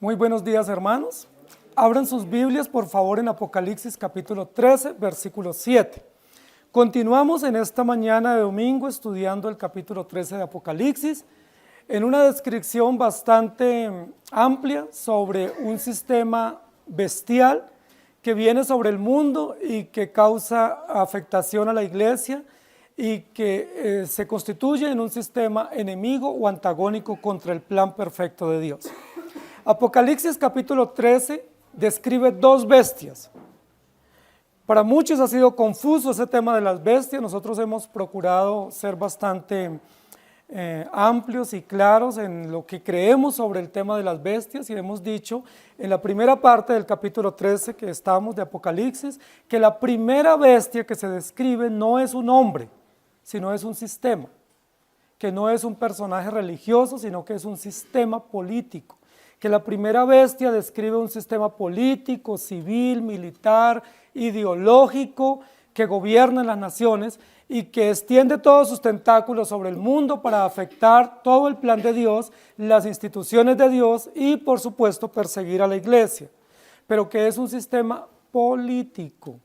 Muy buenos días, hermanos. Abran sus Biblias, por favor, en Apocalipsis capítulo 13, versículo 7. Continuamos en esta mañana de domingo estudiando el capítulo 13 de Apocalipsis en una descripción bastante amplia sobre un sistema bestial que viene sobre el mundo y que causa afectación a la iglesia y que se constituye en un sistema enemigo o antagónico contra el plan perfecto de Dios. Apocalipsis capítulo 13 describe dos bestias. Para muchos ha sido confuso ese tema de las bestias. Nosotros hemos procurado ser bastante amplios y claros en lo que creemos sobre el tema de las bestias, y hemos dicho en la primera parte del capítulo 13 que estamos de Apocalipsis, que la primera bestia que se describe no es un hombre, sino es un sistema, que no es un personaje religioso, sino que es un sistema político, que la primera bestia describe un sistema político, civil, militar, ideológico, que gobierna en las naciones y que extiende todos sus tentáculos sobre el mundo para afectar todo el plan de Dios, las instituciones de Dios y, por supuesto, perseguir a la iglesia, pero que es un sistema político.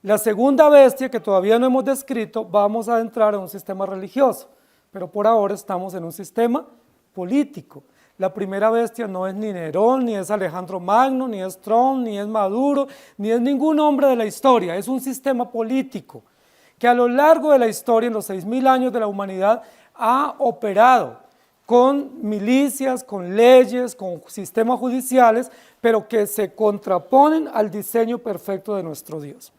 La segunda bestia, que todavía no hemos descrito, vamos a entrar en un sistema religioso, pero por ahora estamos en un sistema político. La primera bestia no es ni Nerón, ni es Alejandro Magno, ni es Trump, ni es Maduro, ni es ningún hombre de la historia. Es un sistema político que a lo largo de la historia, en los 6.000 años de la humanidad, ha operado con milicias, con leyes, con sistemas judiciales, pero que se contraponen al diseño perfecto de nuestro Dios.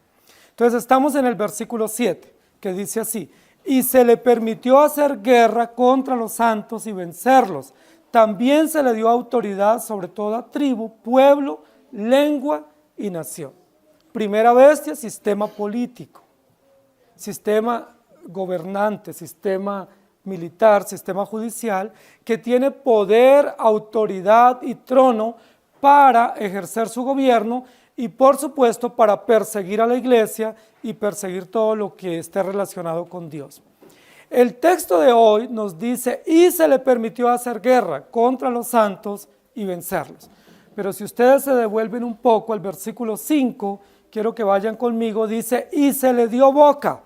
Entonces estamos en el versículo 7, que dice así: y se le permitió hacer guerra contra los santos y vencerlos. También se le dio autoridad sobre toda tribu, pueblo, lengua y nación. Primera bestia, sistema político, sistema gobernante, sistema militar, sistema judicial, que tiene poder, autoridad y trono para ejercer su gobierno y, por supuesto, para perseguir a la iglesia y perseguir todo lo que esté relacionado con Dios. El texto de hoy nos dice, y se le permitió hacer guerra contra los santos y vencerlos. Pero si ustedes se devuelven un poco al versículo 5, quiero que vayan conmigo, dice, y se le dio boca.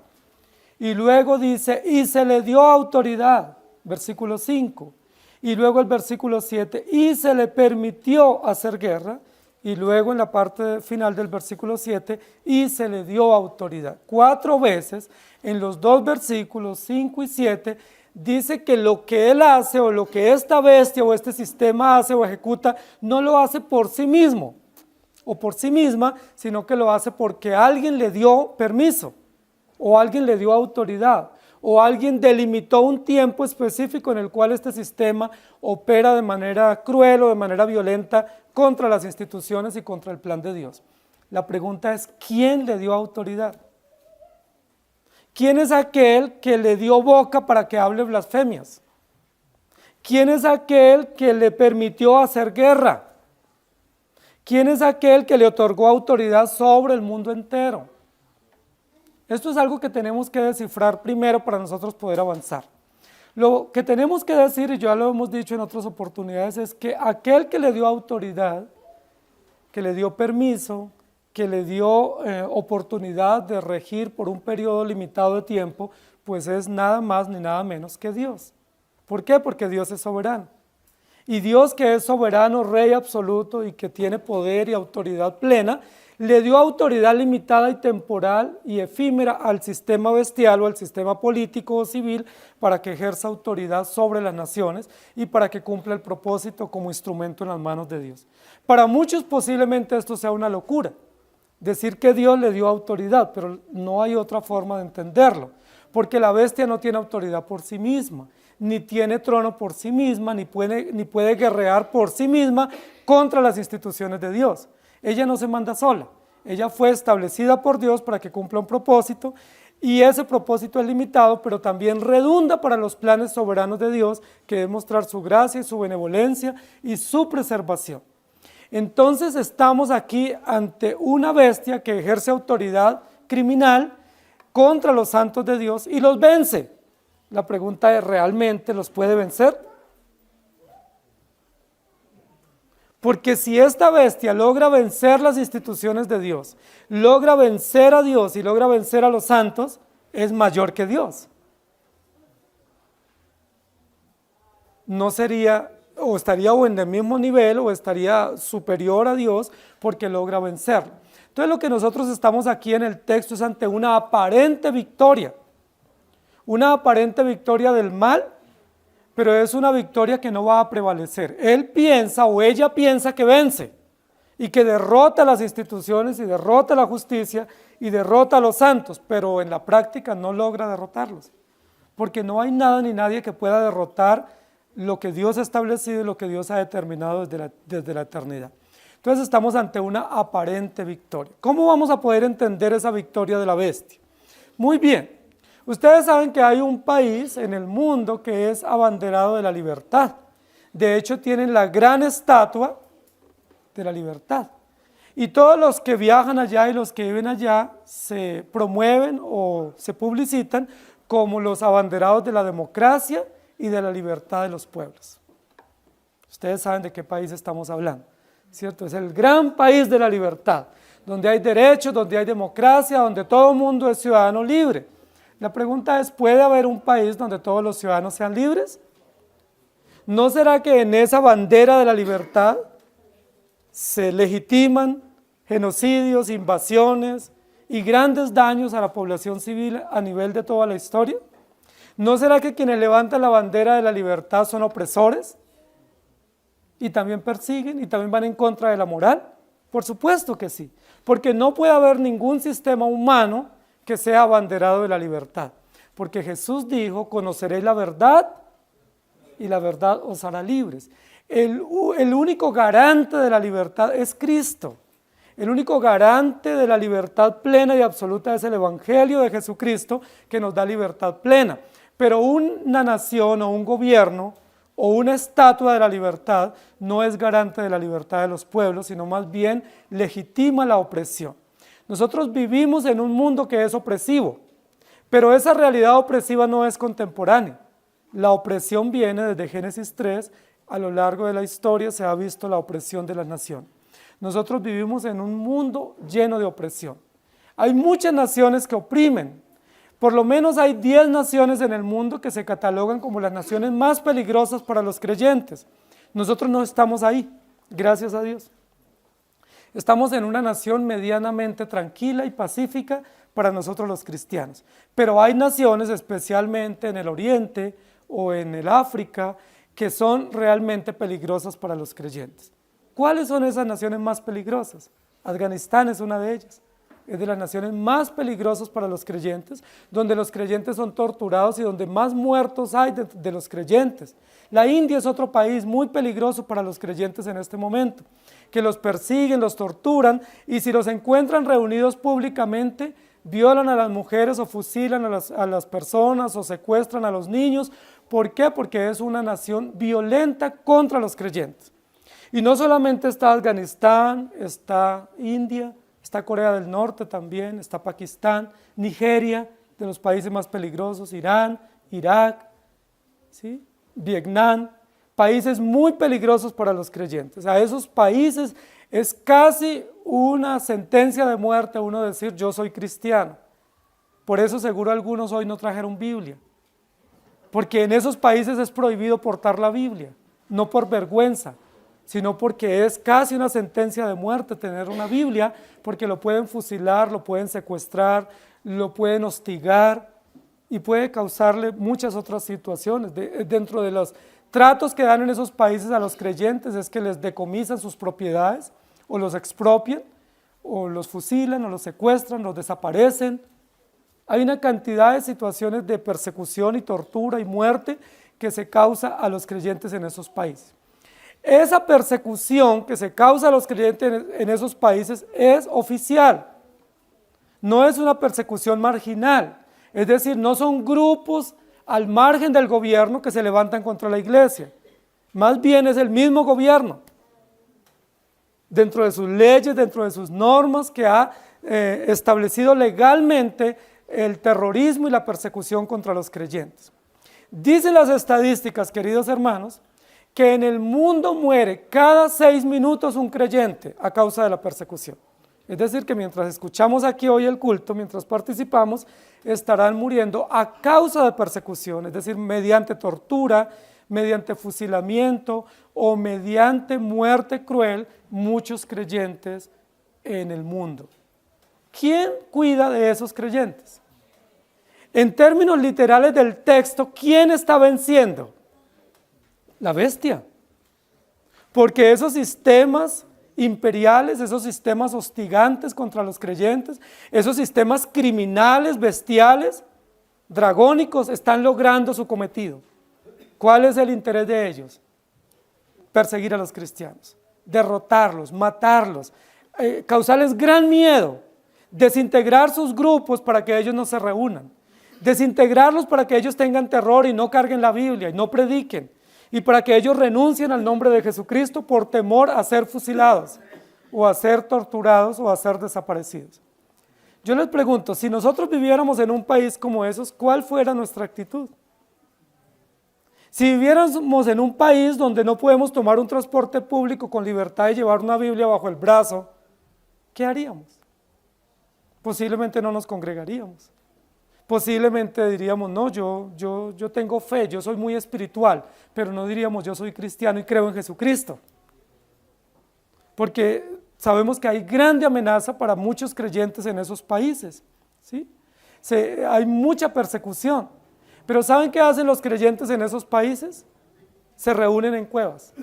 Y luego dice, y se le dio autoridad, versículo 5. Y luego el versículo 7, y se le permitió hacer guerra. Y luego en la parte final del versículo 7, y se le dio autoridad. 4 veces en los dos versículos 5 y 7 dice que lo que él hace o lo que esta bestia o este sistema hace o ejecuta no lo hace por sí mismo o por sí misma, sino que lo hace porque alguien le dio permiso o alguien le dio autoridad o alguien delimitó un tiempo específico en el cual este sistema opera de manera cruel o de manera violenta contra las instituciones y contra el plan de Dios. La pregunta es, ¿quién le dio autoridad? ¿Quién es aquel que le dio boca para que hable blasfemias? ¿Quién es aquel que le permitió hacer guerra? ¿Quién es aquel que le otorgó autoridad sobre el mundo entero? Esto es algo que tenemos que descifrar primero para nosotros poder avanzar. Lo que tenemos que decir, y ya lo hemos dicho en otras oportunidades, es que aquel que le dio autoridad, que le dio permiso, que le dio oportunidad de regir por un periodo limitado de tiempo, pues es nada más ni nada menos que Dios. ¿Por qué? Porque Dios es soberano. Y Dios, que es soberano, rey absoluto y que tiene poder y autoridad plena, le dio autoridad limitada y temporal y efímera al sistema bestial o al sistema político o civil para que ejerza autoridad sobre las naciones y para que cumpla el propósito como instrumento en las manos de Dios. Para muchos posiblemente esto sea una locura, decir que Dios le dio autoridad, pero no hay otra forma de entenderlo, porque la bestia no tiene autoridad por sí misma, ni tiene trono por sí misma, ni puede guerrear por sí misma contra las instituciones de Dios. Ella no se manda sola, ella fue establecida por Dios para que cumpla un propósito y ese propósito es limitado, pero también redunda para los planes soberanos de Dios, que es mostrar su gracia y su benevolencia y su preservación. Entonces estamos aquí ante una bestia que ejerce autoridad criminal contra los santos de Dios y los vence. La pregunta es, ¿realmente los puede vencer? Porque si esta bestia logra vencer las instituciones de Dios, logra vencer a Dios y logra vencer a los santos, es mayor que Dios. No sería, o estaría o en el mismo nivel, o estaría superior a Dios, porque logra vencerlo. Entonces lo que nosotros estamos aquí en el texto es ante una aparente victoria del mal, pero es una victoria que no va a prevalecer. Él piensa o ella piensa que vence y que derrota las instituciones y derrota la justicia y derrota a los santos, pero en la práctica no logra derrotarlos, porque no hay nada ni nadie que pueda derrotar lo que Dios ha establecido y lo que Dios ha determinado desde la eternidad. Entonces estamos ante una aparente victoria. ¿Cómo vamos a poder entender esa victoria de la bestia? Muy bien. Ustedes saben que hay un país en el mundo que es abanderado de la libertad. De hecho, tienen la gran estatua de la libertad. Y todos los que viajan allá y los que viven allá se promueven o se publicitan como los abanderados de la democracia y de la libertad de los pueblos. Ustedes saben de qué país estamos hablando, ¿cierto? Es el gran país de la libertad, donde hay derechos, donde hay democracia, donde todo el mundo es ciudadano libre. La pregunta es, ¿puede haber un país donde todos los ciudadanos sean libres? ¿No será que en esa bandera de la libertad se legitiman genocidios, invasiones y grandes daños a la población civil a nivel de toda la historia? ¿No será que quienes levantan la bandera de la libertad son opresores? Y también persiguen y también van en contra de la moral. Por supuesto que sí, porque no puede haber ningún sistema humano que sea abanderado de la libertad, porque Jesús dijo, conoceréis la verdad y la verdad os hará libres. El único garante de la libertad es Cristo. El único garante de la libertad plena y absoluta es el Evangelio de Jesucristo, que nos da libertad plena. Pero una nación o un gobierno o una estatua de la libertad no es garante de la libertad de los pueblos, sino más bien legitima la opresión. Nosotros vivimos en un mundo que es opresivo, pero esa realidad opresiva no es contemporánea. La opresión viene desde Génesis 3, a lo largo de la historia se ha visto la opresión de la nación. Nosotros vivimos en un mundo lleno de opresión. Hay muchas naciones que oprimen. Por lo menos hay 10 naciones en el mundo que se catalogan como las naciones más peligrosas para los creyentes. Nosotros no estamos ahí, gracias a Dios. Estamos en una nación medianamente tranquila y pacífica para nosotros los cristianos. Pero hay naciones, especialmente en el Oriente o en el África, que son realmente peligrosas para los creyentes. ¿Cuáles son esas naciones más peligrosas? Afganistán es una de ellas. Es de las naciones más peligrosas para los creyentes, donde los creyentes son torturados y donde más muertos hay de los creyentes. La India es otro país muy peligroso para los creyentes en este momento, que los persiguen, los torturan y si los encuentran reunidos públicamente, violan a las mujeres o fusilan a las personas o secuestran a los niños. ¿Por qué? Porque es una nación violenta contra los creyentes. Y no solamente está Afganistán, está India, está Corea del Norte también, está Pakistán, Nigeria, de los países más peligrosos, Irán, Irak, ¿sí? Vietnam, países muy peligrosos para los creyentes. A esos países es casi una sentencia de muerte uno decir yo soy cristiano. Por eso seguro algunos hoy no trajeron Biblia, porque en esos países es prohibido portar la Biblia, no por vergüenza, sino porque es casi una sentencia de muerte tener una Biblia, porque lo pueden fusilar, lo pueden secuestrar, lo pueden hostigar y puede causarle muchas otras situaciones. Dentro de los tratos que dan en esos países a los creyentes es que les decomisan sus propiedades, o los expropian, o los fusilan, o los secuestran, los desaparecen. Hay una cantidad de situaciones de persecución y tortura y muerte que se causa a los creyentes en esos países. Esa persecución que se causa a los creyentes en esos países es oficial, no es una persecución marginal, es decir, no son grupos al margen del gobierno que se levantan contra la iglesia, más bien es el mismo gobierno, dentro de sus leyes, dentro de sus normas que ha establecido legalmente el terrorismo y la persecución contra los creyentes. Dicen las estadísticas, queridos hermanos, que en el mundo muere cada 6 minutos un creyente a causa de la persecución. Es decir, que mientras escuchamos aquí hoy el culto, mientras participamos, estarán muriendo a causa de persecución, es decir, mediante tortura, mediante fusilamiento o mediante muerte cruel, muchos creyentes en el mundo. ¿Quién cuida de esos creyentes? En términos literales del texto, ¿quién está venciendo? La bestia. Porque esos sistemas imperiales, esos sistemas hostigantes contra los creyentes, esos sistemas criminales, bestiales, dragónicos, están logrando su cometido. ¿Cuál es el interés de ellos? Perseguir a los cristianos, derrotarlos, matarlos, causarles gran miedo, desintegrar sus grupos para que ellos no se reúnan, desintegrarlos para que ellos tengan terror y no carguen la Biblia y no prediquen, y para que ellos renuncien al nombre de Jesucristo por temor a ser fusilados, o a ser torturados, o a ser desaparecidos. Yo les pregunto, si nosotros viviéramos en un país como esos, ¿cuál fuera nuestra actitud? Si viviéramos en un país donde no podemos tomar un transporte público con libertad y llevar una Biblia bajo el brazo, ¿qué haríamos? Posiblemente no nos congregaríamos. Posiblemente diríamos, no, yo tengo fe, yo soy muy espiritual, pero no diríamos yo soy cristiano y creo en Jesucristo. Porque sabemos que hay grande amenaza para muchos creyentes en esos países, ¿sí? Hay mucha persecución, pero ¿saben qué hacen los creyentes en esos países? Se reúnen en cuevas,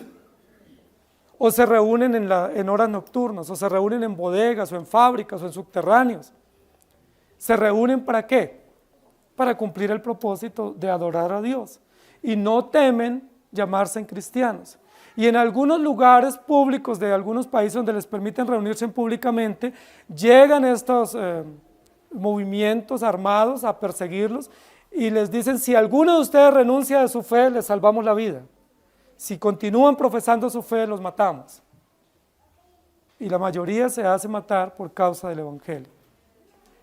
o se reúnen en horas nocturnas, o se reúnen en bodegas, o en fábricas, o en subterráneos. ¿Se reúnen para qué? Para cumplir el propósito de adorar a Dios, y no temen llamarse cristianos. Y en algunos lugares públicos de algunos países donde les permiten reunirse públicamente, llegan estos movimientos armados a perseguirlos y les dicen, si alguno de ustedes renuncia de su fe, les salvamos la vida. Si continúan profesando su fe, los matamos. Y la mayoría se hace matar por causa del Evangelio.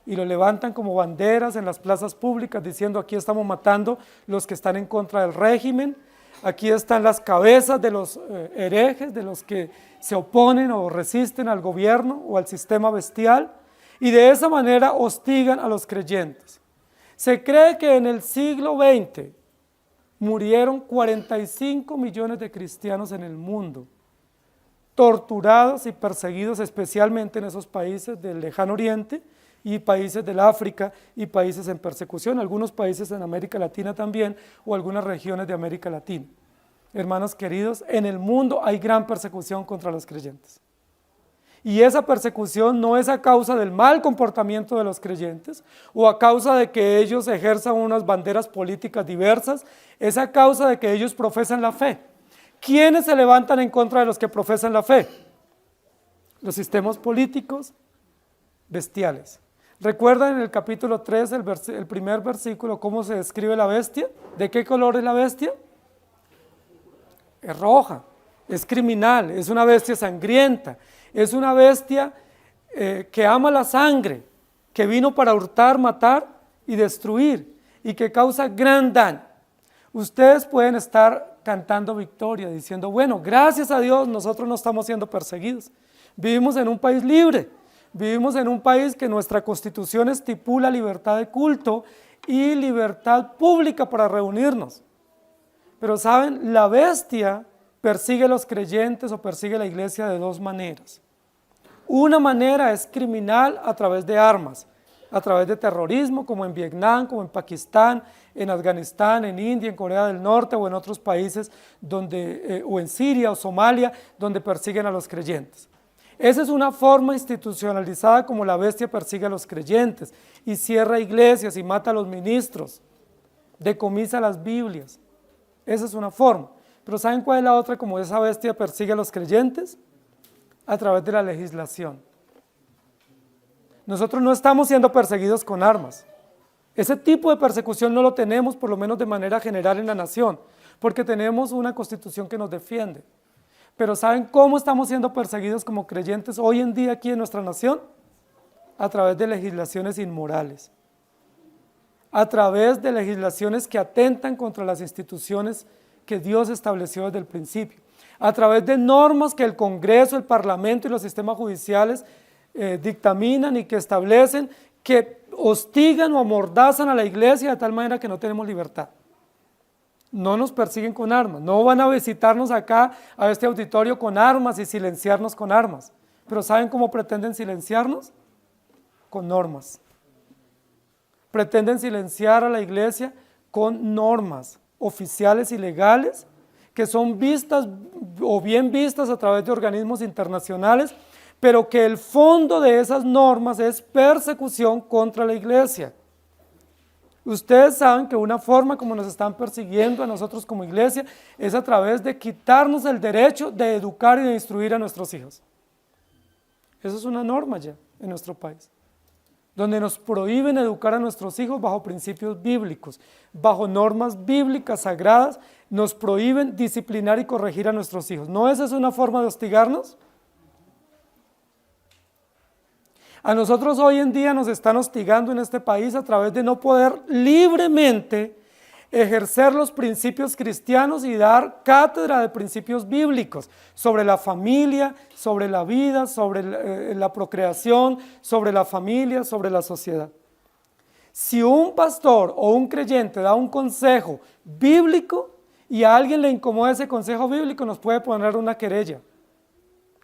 Y lo levantan como banderas en las plazas públicas diciendo, aquí estamos matando los que están en contra del régimen, aquí están las cabezas de los herejes, de los que se oponen o resisten al gobierno o al sistema bestial, y de esa manera hostigan a los creyentes. Se cree que en el siglo XX murieron 45 millones de cristianos en el mundo, torturados y perseguidos especialmente en esos países del Lejano Oriente, y países del África y países en persecución, algunos países en América Latina también, o algunas regiones de América Latina. Hermanos queridos, en el mundo hay gran persecución contra los creyentes. Y esa persecución no es a causa del mal comportamiento de los creyentes, o a causa de que ellos ejerzan unas banderas políticas diversas, es a causa de que ellos profesan la fe. ¿Quiénes se levantan en contra de los que profesan la fe? Los sistemas políticos bestiales. ¿Recuerdan en el capítulo 3, el primer versículo, cómo se describe la bestia? ¿De qué color es la bestia? Es roja, es criminal, es una bestia sangrienta, es una bestia que ama la sangre, que vino para hurtar, matar y destruir, y que causa gran daño. Ustedes pueden estar cantando victoria, diciendo, bueno, gracias a Dios nosotros no estamos siendo perseguidos, vivimos en un país libre. Vivimos en un país que nuestra Constitución estipula libertad de culto y libertad pública para reunirnos. Pero saben, la bestia persigue a los creyentes o persigue a la iglesia de dos maneras. Una manera es criminal a través de armas, a través de terrorismo, como en Vietnam, como en Pakistán, en Afganistán, en India, en Corea del Norte o en otros países, o en Siria o Somalia, donde persiguen a los creyentes. Esa es una forma institucionalizada como la bestia persigue a los creyentes y cierra iglesias y mata a los ministros, decomisa las Biblias. Esa es una forma. Pero ¿saben cuál es la otra como esa bestia persigue a los creyentes? A través de la legislación. Nosotros no estamos siendo perseguidos con armas. Ese tipo de persecución no lo tenemos, por lo menos de manera general en la nación, porque tenemos una constitución que nos defiende. Pero ¿saben cómo estamos siendo perseguidos como creyentes hoy en día aquí en nuestra nación? A través de legislaciones inmorales, a través de legislaciones que atentan contra las instituciones que Dios estableció desde el principio, a través de normas que el Congreso, el Parlamento y los sistemas judiciales dictaminan y que establecen, que hostigan o amordazan a la iglesia de tal manera que no tenemos libertad. No nos persiguen con armas, no van a visitarnos acá a este auditorio con armas y silenciarnos con armas, pero ¿saben cómo pretenden silenciarnos? Con normas. Pretenden silenciar a la iglesia con normas oficiales y legales que son vistas o bien vistas a través de organismos internacionales, pero que el fondo de esas normas es persecución contra la iglesia. Ustedes saben que una forma como nos están persiguiendo a nosotros como iglesia es a través de quitarnos el derecho de educar y de instruir a nuestros hijos. Eso es una norma ya en nuestro país, donde nos prohíben educar a nuestros hijos bajo principios bíblicos, bajo normas bíblicas sagradas, nos prohíben disciplinar y corregir a nuestros hijos. ¿No esa es una forma de hostigarnos? A nosotros hoy en día nos están hostigando en este país a través de no poder libremente ejercer los principios cristianos y dar cátedra de principios bíblicos sobre la familia, sobre la vida, sobre la procreación, sobre la familia, sobre la sociedad. Si un pastor o un creyente da un consejo bíblico y a alguien le incomoda ese consejo bíblico, nos puede poner una querella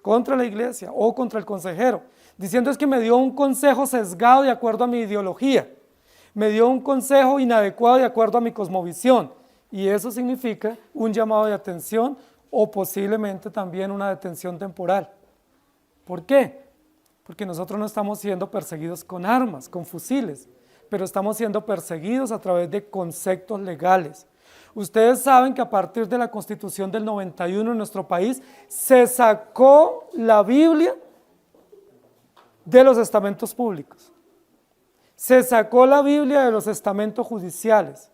contra la iglesia o contra el consejero, diciendo es que me dio un consejo sesgado de acuerdo a mi ideología, me dio un consejo inadecuado de acuerdo a mi cosmovisión, y eso significa un llamado de atención o posiblemente también una detención temporal. ¿Por qué? Porque nosotros no estamos siendo perseguidos con armas, con fusiles, pero estamos siendo perseguidos a través de conceptos legales. Ustedes saben que a partir de la Constitución del 91 en nuestro país se sacó la Biblia de los estamentos públicos, se sacó la Biblia de los estamentos judiciales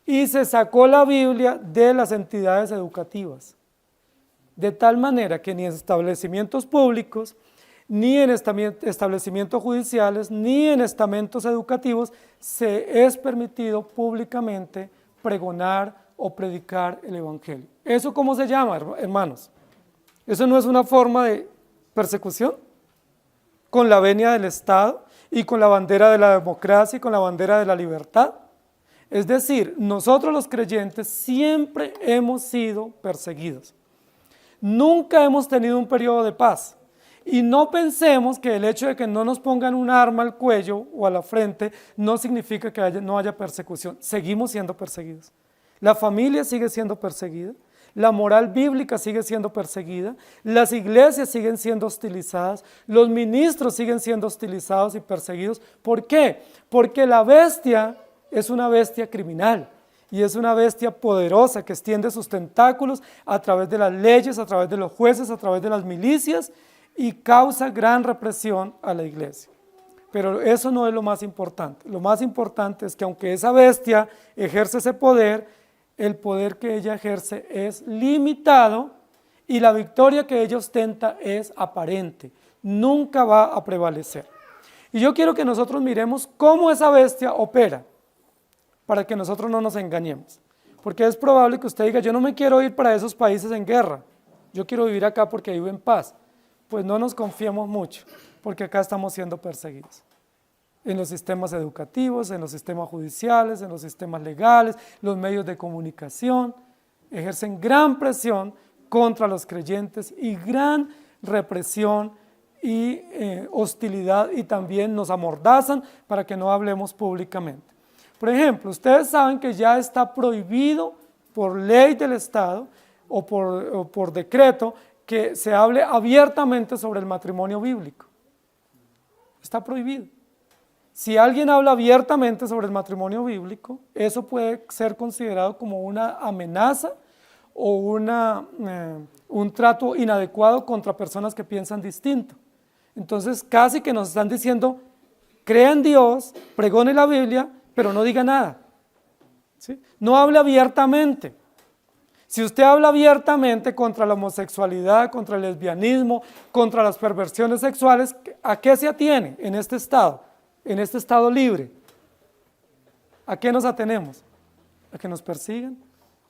y se sacó la Biblia de las entidades educativas, de tal manera que ni en establecimientos públicos, ni en establecimientos judiciales, ni en estamentos educativos se es permitido públicamente pregonar o predicar el Evangelio. ¿Eso cómo se llama, hermanos? ¿Eso no es una forma de persecución? Con la venia del Estado y con la bandera de la democracia y con la bandera de la libertad. Es decir, nosotros los creyentes siempre hemos sido perseguidos. Nunca hemos tenido un periodo de paz. Y no pensemos que el hecho de que no nos pongan un arma al cuello o a la frente no significa que no haya persecución. Seguimos siendo perseguidos. La familia sigue siendo perseguida. La moral bíblica sigue siendo perseguida, las iglesias siguen siendo hostilizadas, los ministros siguen siendo hostilizados y perseguidos. ¿Por qué? Porque la bestia es una bestia criminal y es una bestia poderosa que extiende sus tentáculos a través de las leyes, a través de los jueces, a través de las milicias y causa gran represión a la iglesia. Pero eso no es lo más importante. Lo más importante es que aunque esa bestia ejerce ese poder, el poder que ella ejerce es limitado y la victoria que ella ostenta es aparente, nunca va a prevalecer. Y yo quiero que nosotros miremos cómo esa bestia opera, para que nosotros no nos engañemos. Porque es probable que usted diga, yo no me quiero ir para esos países en guerra, yo quiero vivir acá porque vivo en paz. Pues no nos confiemos mucho, porque acá estamos siendo perseguidos. En los sistemas educativos, en los sistemas judiciales, en los sistemas legales, los medios de comunicación, ejercen gran presión contra los creyentes y gran represión y hostilidad, y también nos amordazan para que no hablemos públicamente. Por ejemplo, ustedes saben que ya está prohibido por ley del Estado o por decreto que se hable abiertamente sobre el matrimonio bíblico. Está prohibido. Si alguien habla abiertamente sobre el matrimonio bíblico, eso puede ser considerado como una amenaza o un trato inadecuado contra personas que piensan distinto. Entonces casi que nos están diciendo, crea en Dios, pregone la Biblia, pero no diga nada. ¿Sí? No hable abiertamente. Si usted habla abiertamente contra la homosexualidad, contra el lesbianismo, contra las perversiones sexuales, ¿a qué se atiene en este estado? En este estado libre. ¿A qué nos atenemos? ¿A que nos persigan?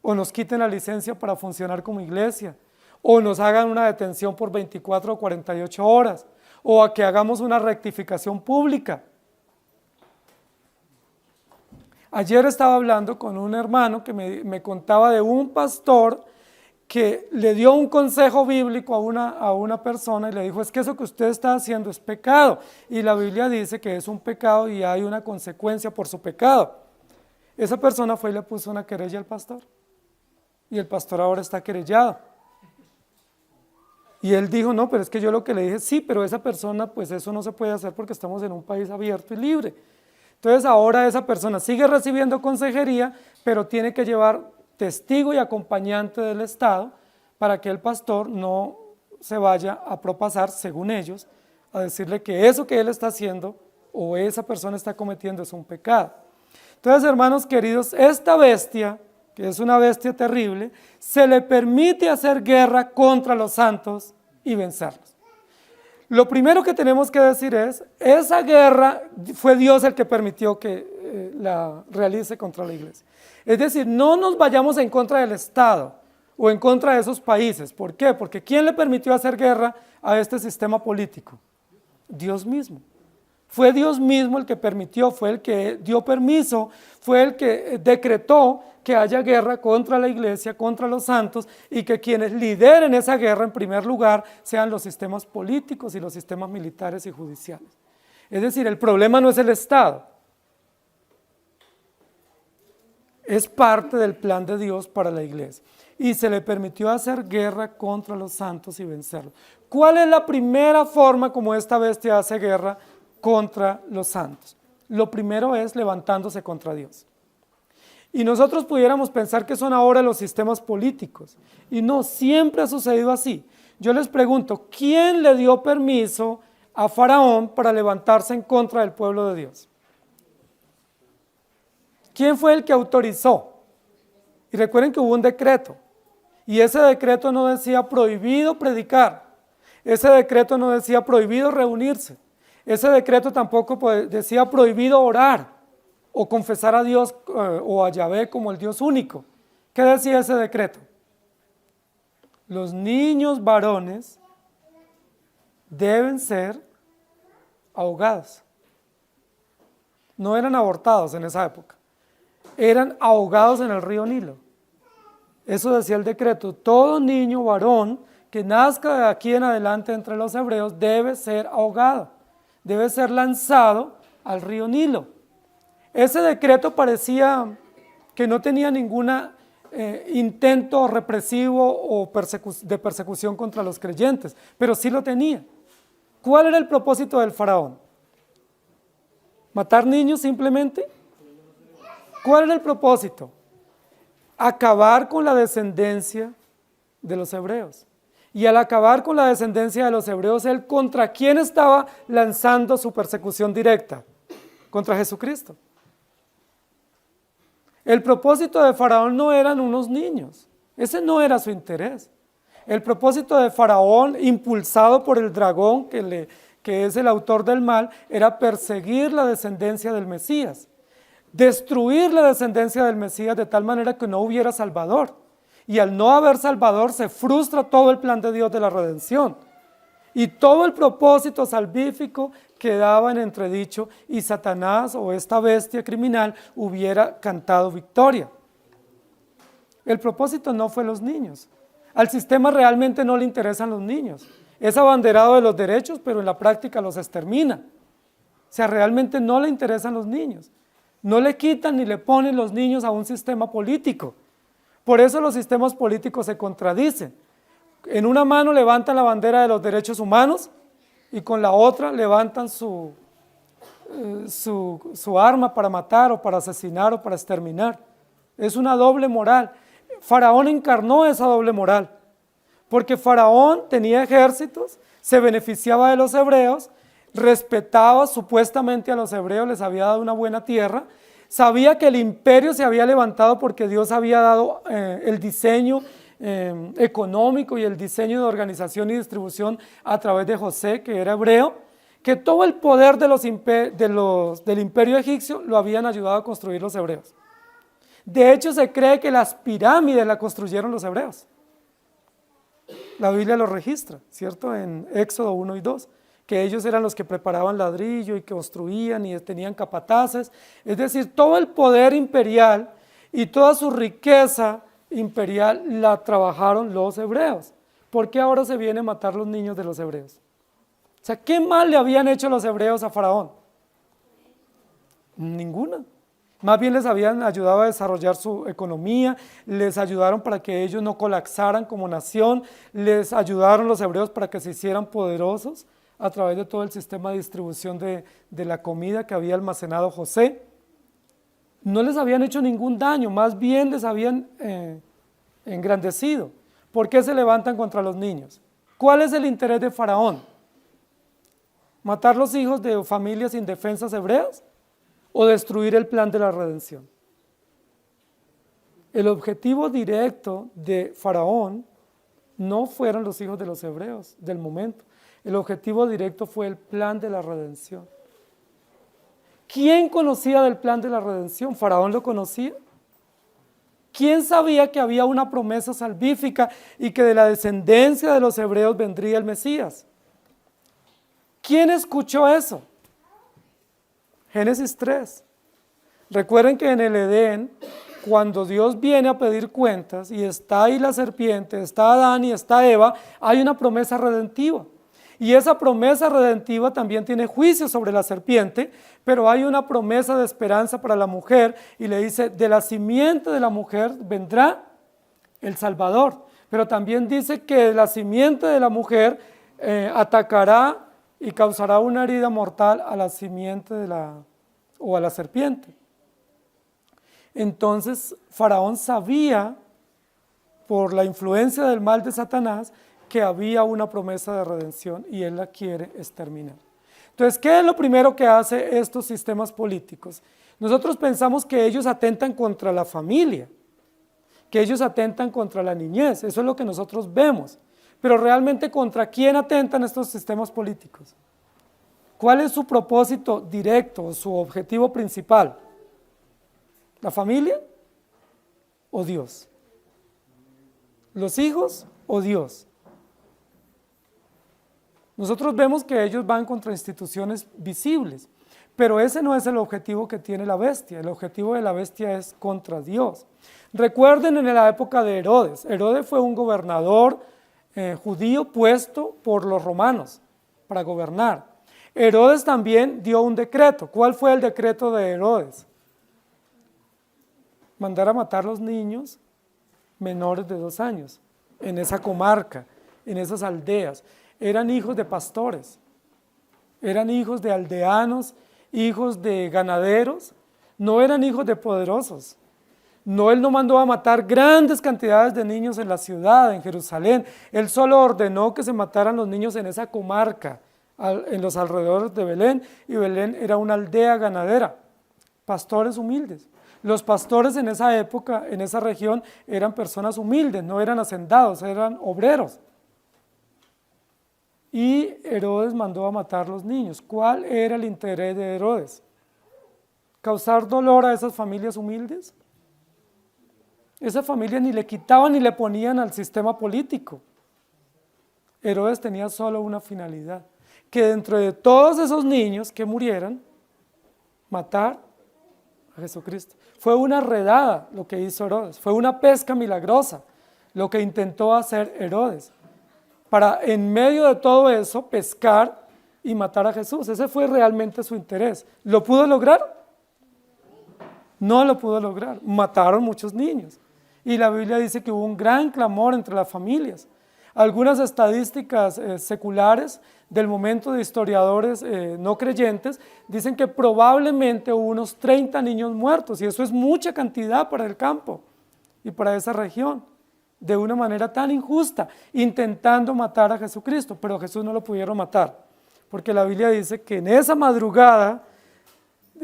o nos quiten la licencia para funcionar como iglesia, o nos hagan una detención por 24 o 48 horas, o a que hagamos una rectificación pública. Ayer estaba hablando con un hermano que me contaba de un pastor que le dio un consejo bíblico a una persona y le dijo, es que eso que usted está haciendo es pecado, y la Biblia dice que es un pecado y hay una consecuencia por su pecado. Esa persona fue y le puso una querella al pastor, y el pastor ahora está querellado. Y él dijo, no, pero es que yo lo que le dije, sí, pero esa persona, pues eso no se puede hacer porque estamos en un país abierto y libre. Entonces ahora esa persona sigue recibiendo consejería, pero tiene que llevar testigo y acompañante del Estado para que el pastor no se vaya a propasar, según ellos, a decirle que eso que él está haciendo o esa persona está cometiendo es un pecado. Entonces, hermanos queridos, esta bestia, que es una bestia terrible, se le permite hacer guerra contra los santos y vencerlos. Lo primero que tenemos que decir es, esa guerra fue Dios el que permitió que la realice contra la iglesia. Es decir, no nos vayamos en contra del Estado o en contra de esos países. ¿Por qué? Porque ¿quién le permitió hacer guerra a este sistema político? Dios mismo. Fue Dios mismo el que permitió, fue el que dio permiso, fue el que decretó que haya guerra contra la iglesia, contra los santos, y que quienes lideren esa guerra en primer lugar sean los sistemas políticos y los sistemas militares y judiciales. Es decir, el problema no es el Estado, es parte del plan de Dios para la iglesia. Y se le permitió hacer guerra contra los santos y vencerlos. ¿Cuál es la primera forma como esta bestia hace guerra contra los santos? Lo primero es levantándose contra Dios. Y nosotros pudiéramos pensar que son ahora los sistemas políticos. Y no, siempre ha sucedido así. Yo les pregunto, ¿quién le dio permiso a Faraón para levantarse en contra del pueblo de Dios? ¿Quién fue el que autorizó? Y recuerden que hubo un decreto. Y ese decreto no decía prohibido predicar. Ese decreto no decía prohibido reunirse. Ese decreto tampoco decía prohibido orar o confesar a Dios o a Yahvé como el Dios único. ¿Qué decía ese decreto? Los niños varones deben ser ahogados. No eran abortados en esa época, eran ahogados en el río Nilo. Eso decía el decreto, todo niño varón que nazca de aquí en adelante entre los hebreos debe ser ahogado, debe ser lanzado al río Nilo. Ese decreto parecía que no tenía ningún intento represivo o de persecución contra los creyentes, pero sí lo tenía. ¿Cuál era el propósito del faraón? ¿Matar niños simplemente? ¿Cuál era el propósito? Acabar con la descendencia de los hebreos. Y al acabar con la descendencia de los hebreos, él ¿contra quién estaba lanzando su persecución directa? Contra Jesucristo. El propósito de Faraón no eran unos niños, ese no era su interés. El propósito de Faraón, impulsado por el dragón, que es el autor del mal, era perseguir la descendencia del Mesías, destruir la descendencia del Mesías de tal manera que no hubiera Salvador. Y al no haber Salvador se frustra todo el plan de Dios de la redención. Y todo el propósito salvífico quedaba en entredicho y Satanás o esta bestia criminal hubiera cantado victoria. El propósito no fue los niños. Al sistema realmente no le interesan los niños. Es abanderado de los derechos, pero en la práctica los extermina. O sea, realmente no le interesan los niños. No le quitan ni le ponen los niños a un sistema político. Por eso los sistemas políticos se contradicen. En una mano levantan la bandera de los derechos humanos y con la otra levantan su arma para matar o para asesinar o para exterminar. Es una doble moral. Faraón encarnó esa doble moral, porque Faraón tenía ejércitos, se beneficiaba de los hebreos, respetaba supuestamente a los hebreos, les había dado una buena tierra, sabía que el imperio se había levantado porque Dios había dado el diseño económico y el diseño de organización y distribución a través de José, que era hebreo, que todo el poder del imperio egipcio lo habían ayudado a construir los hebreos. De hecho, se cree que las pirámides las construyeron los hebreos. La Biblia lo registra, ¿cierto? En Éxodo 1 y 2, que ellos eran los que preparaban ladrillo y que construían y tenían capataces. Es decir, todo el poder imperial y toda su riqueza imperial la trabajaron los hebreos. ¿Por qué ahora se viene a matar los niños de los hebreos? O sea, ¿qué mal le habían hecho los hebreos a Faraón? Ninguna. Más bien les habían ayudado a desarrollar su economía, les ayudaron para que ellos no colapsaran como nación, les ayudaron los hebreos para que se hicieran poderosos a través de todo el sistema de distribución de la comida que había almacenado José. No les habían hecho ningún daño, más bien les habían engrandecido. ¿Por qué se levantan contra los niños? ¿Cuál es el interés de Faraón? ¿Matar los hijos de familias indefensas hebreas o destruir el plan de la redención? El objetivo directo de Faraón no fueron los hijos de los hebreos del momento. El objetivo directo fue el plan de la redención. ¿Quién conocía del plan de la redención? ¿Faraón lo conocía? ¿Quién sabía que había una promesa salvífica y que de la descendencia de los hebreos vendría el Mesías? ¿Quién escuchó eso? Génesis 3. Recuerden que en el Edén, cuando Dios viene a pedir cuentas y está ahí la serpiente, está Adán y está Eva, hay una promesa redentiva. Y esa promesa redentiva también tiene juicio sobre la serpiente, pero hay una promesa de esperanza para la mujer y le dice, de la simiente de la mujer vendrá el Salvador. Pero también dice que de la simiente de la mujer atacará y causará una herida mortal a la simiente o a la serpiente. Entonces Faraón sabía, por la influencia del mal de Satanás, que había una promesa de redención y él la quiere exterminar. Entonces, ¿qué es lo primero que hace estos sistemas políticos? Nosotros pensamos que ellos atentan contra la familia, que ellos atentan contra la niñez, eso es lo que nosotros vemos, pero realmente ¿contra quién atentan estos sistemas políticos? ¿Cuál es su propósito directo, su objetivo principal? ¿La familia o Dios? ¿Los hijos o Dios? Nosotros vemos que ellos van contra instituciones visibles, pero ese no es el objetivo que tiene la bestia. El objetivo de la bestia es contra Dios. Recuerden en la época de Herodes. Herodes fue un gobernador judío puesto por los romanos para gobernar. Herodes también dio un decreto. ¿Cuál fue el decreto de Herodes? Mandar a matar los niños menores de 2 años en esa comarca, en esas aldeas. Eran hijos de pastores, eran hijos de aldeanos, hijos de ganaderos, no eran hijos de poderosos. No, él no mandó a matar grandes cantidades de niños en la ciudad, en Jerusalén. Él solo ordenó que se mataran los niños en esa comarca, en los alrededores de Belén, y Belén era una aldea ganadera, pastores humildes. Los pastores en esa época, en esa región, eran personas humildes, no eran hacendados, eran obreros. Y Herodes mandó a matar los niños. ¿Cuál era el interés de Herodes? ¿Causar dolor a esas familias humildes? Esas familias ni le quitaban ni le ponían al sistema político. Herodes tenía solo una finalidad, que dentro de todos esos niños que murieran, matar a Jesucristo. Fue una redada lo que hizo Herodes, fue una pesca milagrosa lo que intentó hacer Herodes, para en medio de todo eso pescar y matar a Jesús. Ese fue realmente su interés. ¿Lo pudo lograr? No lo pudo lograr. Mataron muchos niños. Y la Biblia dice que hubo un gran clamor entre las familias. Algunas estadísticas seculares del momento de historiadores no creyentes dicen que probablemente hubo unos 30 niños muertos, y eso es mucha cantidad para el campo y para esa región, de una manera tan injusta, intentando matar a Jesucristo, pero a Jesús no lo pudieron matar, porque la Biblia dice que en esa madrugada,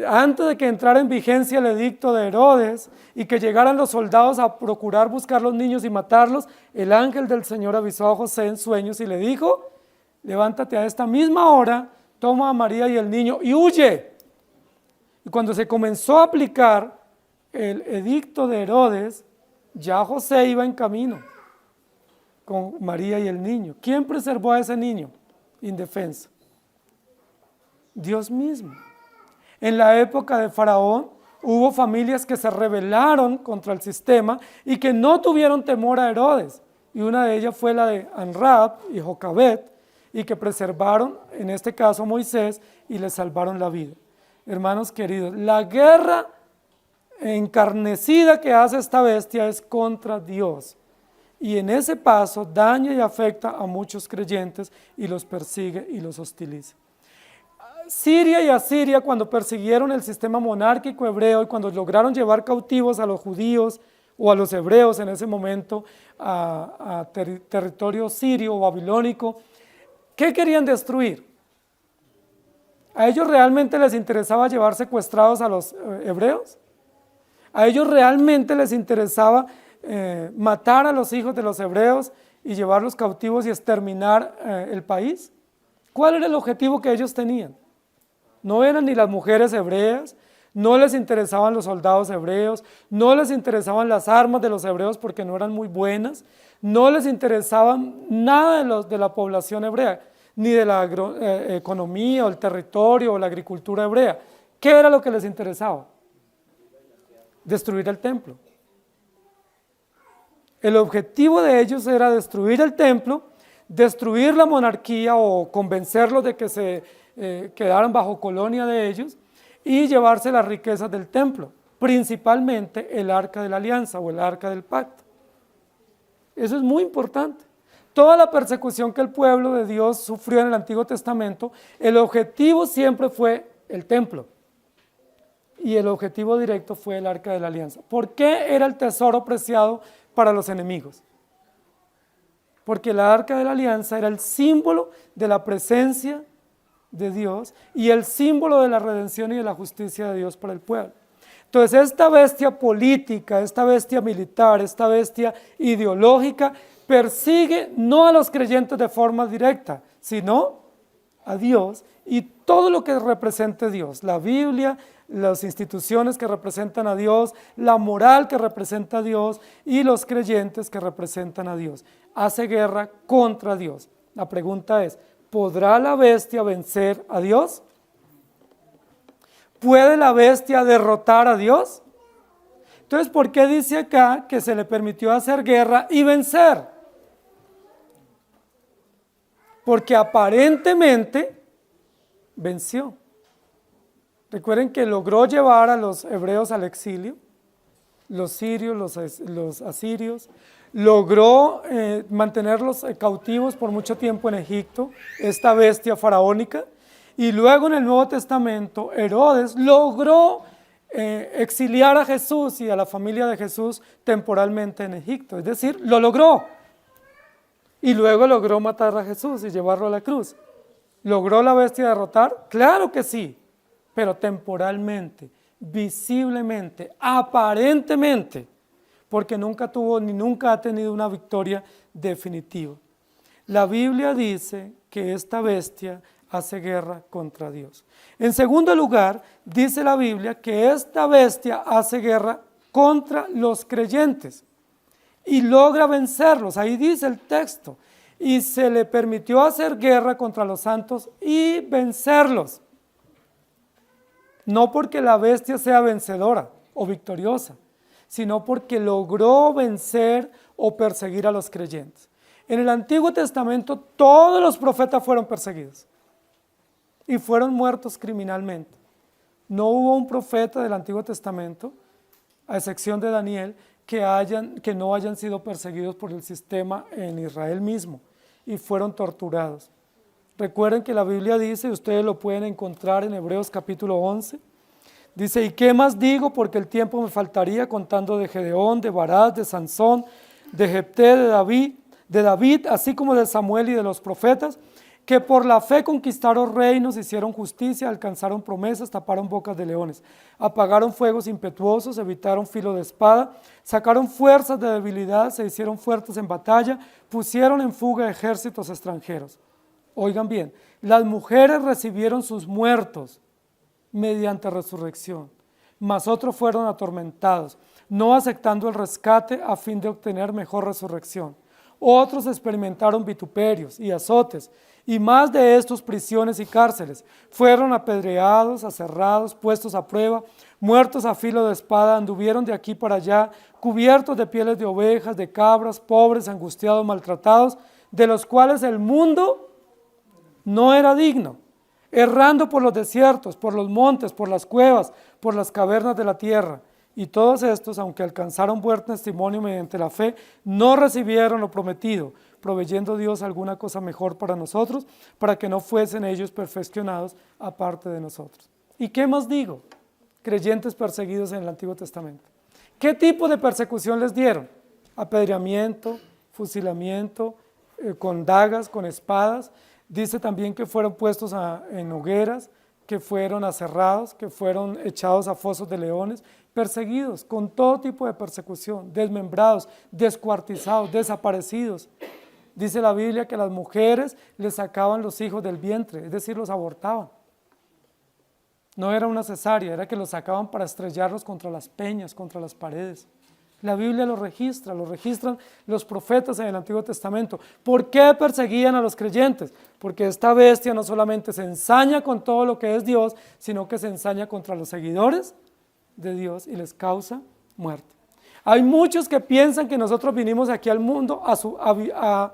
antes de que entrara en vigencia el edicto de Herodes y que llegaran los soldados a procurar buscar los niños y matarlos, el ángel del Señor avisó a José en sueños y le dijo: levántate a esta misma hora, toma a María y el niño y huye. Y cuando se comenzó a aplicar el edicto de Herodes, ya José iba en camino con María y el niño. ¿Quién preservó a ese niño indefenso? Dios mismo. En la época de Faraón hubo familias que se rebelaron contra el sistema y que no tuvieron temor a Herodes. Y una de ellas fue la de Anrab y Jocabet, y que preservaron, en este caso Moisés, y le salvaron la vida. Hermanos queridos, la guerra encarnecida que hace esta bestia es contra Dios. Y en ese paso daña y afecta a muchos creyentes y los persigue y los hostiliza. Siria y Asiria, cuando persiguieron el sistema monárquico hebreo y cuando lograron llevar cautivos a los judíos o a los hebreos en ese momento a territorio sirio o babilónico, ¿qué querían destruir? ¿A ellos realmente les interesaba llevar secuestrados a los hebreos? ¿A ellos realmente les interesaba matar a los hijos de los hebreos y llevarlos cautivos y exterminar el país? ¿Cuál era el objetivo que ellos tenían? No eran ni las mujeres hebreas, no les interesaban los soldados hebreos, no les interesaban las armas de los hebreos porque no eran muy buenas, no les interesaba nada de la población hebrea, ni de la economía o el territorio o la agricultura hebrea. ¿Qué era lo que les interesaba? Destruir el templo. El objetivo de ellos era destruir el templo, destruir la monarquía o convencerlos de que se quedaran bajo colonia de ellos y llevarse las riquezas del templo, principalmente el arca de la alianza o el arca del pacto. Eso es muy importante. Toda la persecución que el pueblo de Dios sufrió en el Antiguo Testamento, el objetivo siempre fue el templo y el objetivo directo fue el arca de la alianza. ¿Por qué era el tesoro preciado para los enemigos? Porque el arca de la alianza era el símbolo de la presencia de Dios y el símbolo de la redención y de la justicia de Dios para el pueblo. Entonces esta bestia política, esta bestia militar, esta bestia ideológica persigue no a los creyentes de forma directa, sino a Dios y todo lo que represente Dios, la Biblia, las instituciones que representan a Dios, la moral que representa a Dios y los creyentes que representan a Dios. Hace guerra contra Dios. La pregunta es, ¿podrá la bestia vencer a Dios? ¿Puede la bestia derrotar a Dios? Entonces, ¿por qué dice acá que se le permitió hacer guerra y vencer? Porque aparentemente venció. Recuerden que logró llevar a los hebreos al exilio, los sirios, los asirios, logró mantenerlos cautivos por mucho tiempo en Egipto, esta bestia faraónica, y luego en el Nuevo Testamento Herodes logró exiliar a Jesús y a la familia de Jesús temporalmente en Egipto, es decir, lo logró, y luego logró matar a Jesús y llevarlo a la cruz. ¿Logró la bestia derrotar? Claro que sí, pero temporalmente, visiblemente, aparentemente, porque nunca tuvo ni nunca ha tenido una victoria definitiva. La Biblia dice que esta bestia hace guerra contra Dios. En segundo lugar, dice la Biblia que esta bestia hace guerra contra los creyentes y logra vencerlos. Ahí dice el texto, y se le permitió hacer guerra contra los santos y vencerlos. No porque la bestia sea vencedora o victoriosa, sino porque logró vencer o perseguir a los creyentes. En el Antiguo Testamento todos los profetas fueron perseguidos y fueron muertos criminalmente. No hubo un profeta del Antiguo Testamento, a excepción de Daniel, que no hayan sido perseguidos por el sistema en Israel mismo y fueron torturados. Recuerden que la Biblia dice, ustedes lo pueden encontrar en Hebreos capítulo 11, dice, ¿y qué más digo? Porque el tiempo me faltaría contando de Gedeón, de Barak, de Sansón, de Jefté, de David, así como de Samuel y de los profetas, que por la fe conquistaron reinos, hicieron justicia, alcanzaron promesas, taparon bocas de leones, apagaron fuegos impetuosos, evitaron filo de espada, sacaron fuerzas de debilidad, se hicieron fuertes en batalla, pusieron en fuga ejércitos extranjeros. Oigan bien, las mujeres recibieron sus muertos mediante resurrección. mas otros fueron atormentados, no aceptando el rescate a fin de obtener mejor resurrección. Otros experimentaron vituperios y azotes, y más de estos prisiones y cárceles. Fueron apedreados, aserrados, puestos a prueba, muertos a filo de espada, anduvieron de aquí para allá, cubiertos de pieles de ovejas, de cabras, pobres, angustiados, maltratados, de los cuales el mundo no era digno, errando por los desiertos, por los montes, por las cuevas, por las cavernas de la tierra. Y todos estos, aunque alcanzaron buen testimonio mediante la fe, no recibieron lo prometido, proveyendo Dios alguna cosa mejor para nosotros, para que no fuesen ellos perfeccionados aparte de nosotros. ¿Y qué más digo? Creyentes perseguidos en el Antiguo Testamento. ¿Qué tipo de persecución les dieron? Apedreamiento, fusilamiento, con dagas, con espadas. Dice también que fueron puestos en hogueras, que fueron aserrados, que fueron echados a fosos de leones, perseguidos con todo tipo de persecución, desmembrados, descuartizados, desaparecidos. Dice la Biblia que las mujeres les sacaban los hijos del vientre, es decir, los abortaban. No era una cesárea, era que los sacaban para estrellarlos contra las peñas, contra las paredes. La Biblia lo registran los profetas en el Antiguo Testamento. ¿Por qué perseguían a los creyentes? Porque esta bestia no solamente se ensaña con todo lo que es Dios, sino que se ensaña contra los seguidores de Dios y les causa muerte. Hay muchos que piensan que nosotros vinimos aquí al mundo a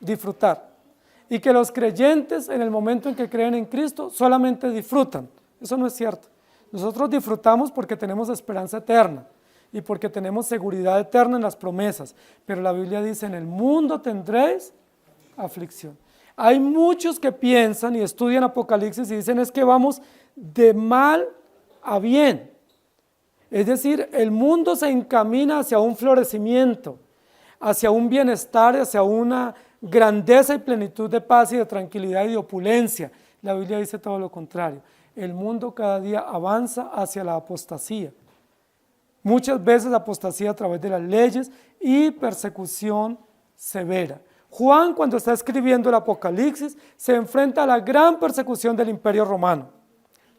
disfrutar y que los creyentes en el momento en que creen en Cristo solamente disfrutan. Eso no es cierto. Nosotros disfrutamos porque tenemos esperanza eterna y porque tenemos seguridad eterna en las promesas, pero la Biblia dice, en el mundo tendréis aflicción. Hay muchos que piensan y estudian Apocalipsis y dicen es que vamos de mal a bien, es decir, el mundo se encamina hacia un florecimiento, hacia un bienestar, hacia una grandeza y plenitud de paz y de tranquilidad y de opulencia. La Biblia dice todo lo contrario, el mundo cada día avanza hacia la apostasía. Muchas veces apostasía a través de las leyes y persecución severa. Juan, cuando está escribiendo el Apocalipsis, se enfrenta a la gran persecución del Imperio Romano.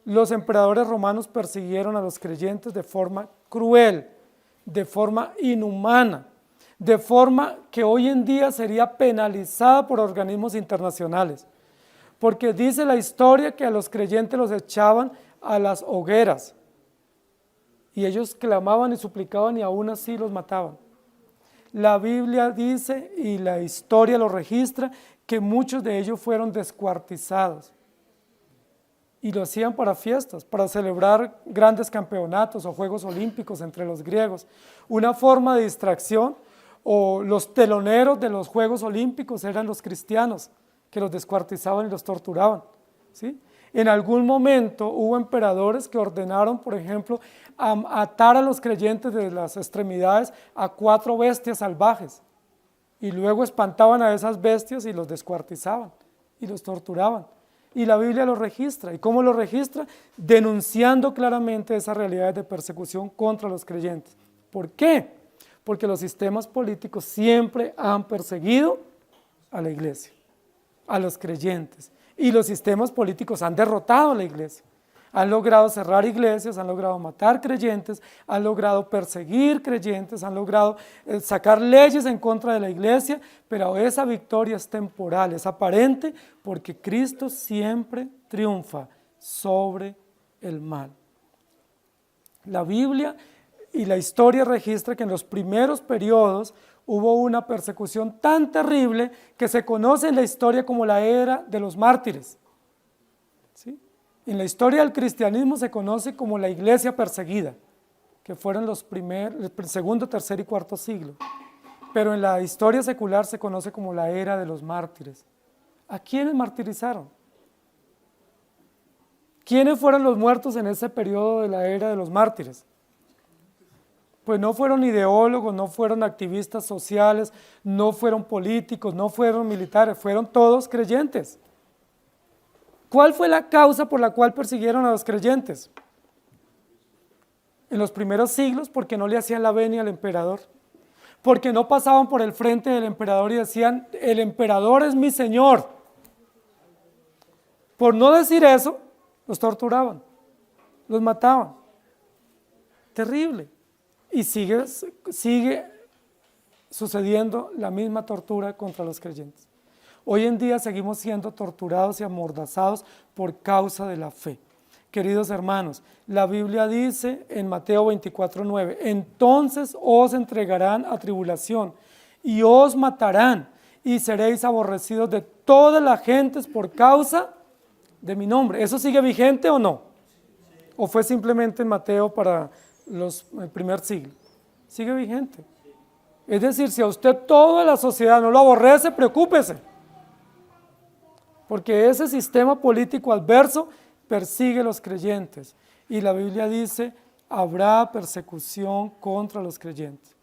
Los emperadores romanos persiguieron a los creyentes de forma cruel, de forma inhumana, de forma que hoy en día sería penalizada por organismos internacionales. Porque dice la historia que a los creyentes los echaban a las hogueras, y ellos clamaban y suplicaban y aún así los mataban. La Biblia dice, y la historia lo registra, que muchos de ellos fueron descuartizados. Y lo hacían para fiestas, para celebrar grandes campeonatos o Juegos Olímpicos entre los griegos. Una forma de distracción, o los teloneros de los Juegos Olímpicos eran los cristianos, que los descuartizaban y los torturaban, ¿sí? En algún momento hubo emperadores que ordenaron, por ejemplo, atar a los creyentes de las extremidades a 4 bestias salvajes y luego espantaban a esas bestias y los descuartizaban y los torturaban. Y la Biblia lo registra. ¿Y cómo lo registra? Denunciando claramente esas realidades de persecución contra los creyentes. ¿Por qué? Porque los sistemas políticos siempre han perseguido a la iglesia, a los creyentes. Y los sistemas políticos han derrotado a la iglesia, han logrado cerrar iglesias, han logrado matar creyentes, han logrado perseguir creyentes, han logrado sacar leyes en contra de la iglesia, pero esa victoria es temporal, es aparente, porque Cristo siempre triunfa sobre el mal. La Biblia y la historia registra que en los primeros periodos hubo una persecución tan terrible que se conoce en la historia como la era de los mártires. ¿Sí? En la historia del cristianismo se conoce como la iglesia perseguida, que fueron el segundo, tercer y cuarto siglo. Pero en la historia secular se conoce como la era de los mártires. ¿A quiénes martirizaron? ¿Quiénes fueron los muertos en ese periodo de la era de los mártires? Pues no fueron ideólogos, no fueron activistas sociales, no fueron políticos, no fueron militares, fueron todos creyentes. ¿Cuál fue la causa por la cual persiguieron a los creyentes? En los primeros siglos, porque no le hacían la venia al emperador, porque no pasaban por el frente del emperador y decían, el emperador es mi señor. Por no decir eso, los torturaban, los mataban. terrible. Y sigue sucediendo la misma tortura contra los creyentes. Hoy en día seguimos siendo torturados y amordazados por causa de la fe. Queridos hermanos, la Biblia dice en Mateo 24:9, entonces os entregarán a tribulación y os matarán y seréis aborrecidos de todas las gentes por causa de mi nombre. ¿Eso sigue vigente o no? ¿O fue simplemente en Mateo para el primer siglo? Sigue vigente. Es decir, si a usted toda la sociedad no lo aborrece, preocúpese. Porque ese sistema político adverso persigue a los creyentes. Y la Biblia dice, habrá persecución contra los creyentes.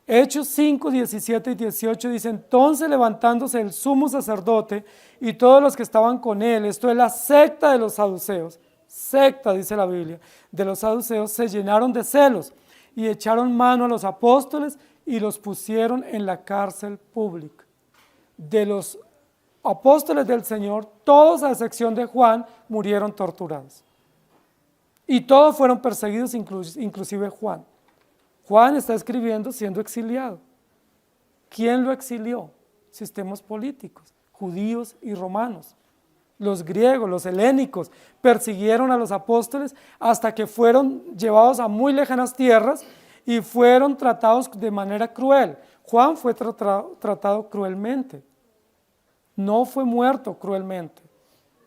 Hechos 5, 17 y 18 dice, entonces levantándose el sumo sacerdote y todos los que estaban con él, esto es la secta de los saduceos, secta dice la Biblia, de los saduceos, se llenaron de celos y echaron mano a los apóstoles y los pusieron en la cárcel pública. De los apóstoles del Señor, todos a excepción de Juan, murieron torturados. Y todos fueron perseguidos, inclusive Juan. Juan está escribiendo siendo exiliado. ¿Quién lo exilió? Sistemas políticos, judíos y romanos. Los griegos, los helénicos, persiguieron a los apóstoles hasta que fueron llevados a muy lejanas tierras y fueron tratados de manera cruel. Juan fue tratado cruelmente. No fue muerto cruelmente,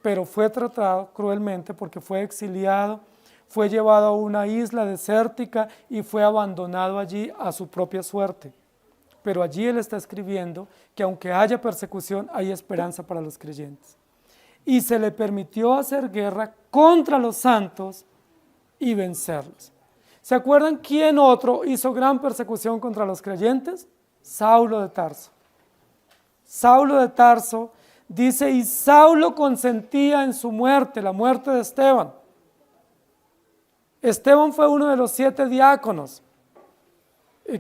pero fue tratado cruelmente porque fue exiliado, fue llevado a una isla desértica y fue abandonado allí a su propia suerte. Pero allí él está escribiendo que aunque haya persecución, hay esperanza para los creyentes. Y se le permitió hacer guerra contra los santos y vencerlos. ¿Se acuerdan quién otro hizo gran persecución contra los creyentes? Saulo de Tarso. Saulo de Tarso dice, y Saulo consentía en su muerte, la muerte de Esteban. Esteban fue uno de los 7 diáconos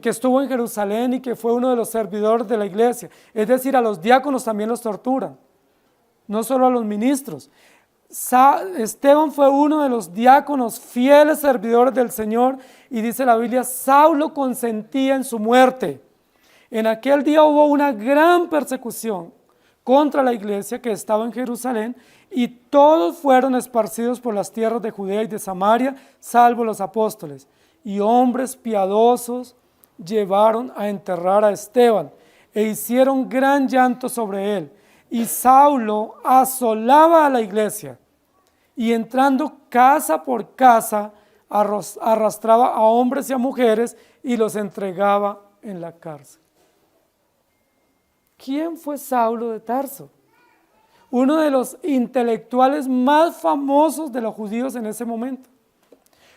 que estuvo en Jerusalén y que fue uno de los servidores de la iglesia. Es decir, a los diáconos también los torturan, no solo a los ministros. Esteban fue uno de los diáconos fieles servidores del Señor y dice la Biblia, Saulo consentía en su muerte. En aquel día hubo una gran persecución contra la iglesia que estaba en Jerusalén y todos fueron esparcidos por las tierras de Judea y de Samaria, salvo los apóstoles. Y hombres piadosos llevaron a enterrar a Esteban e hicieron gran llanto sobre él. Y Saulo asolaba a la iglesia y entrando casa por casa arrastraba a hombres y a mujeres y los entregaba en la cárcel. ¿Quién fue Saulo de Tarso? Uno de los intelectuales más famosos de los judíos en ese momento.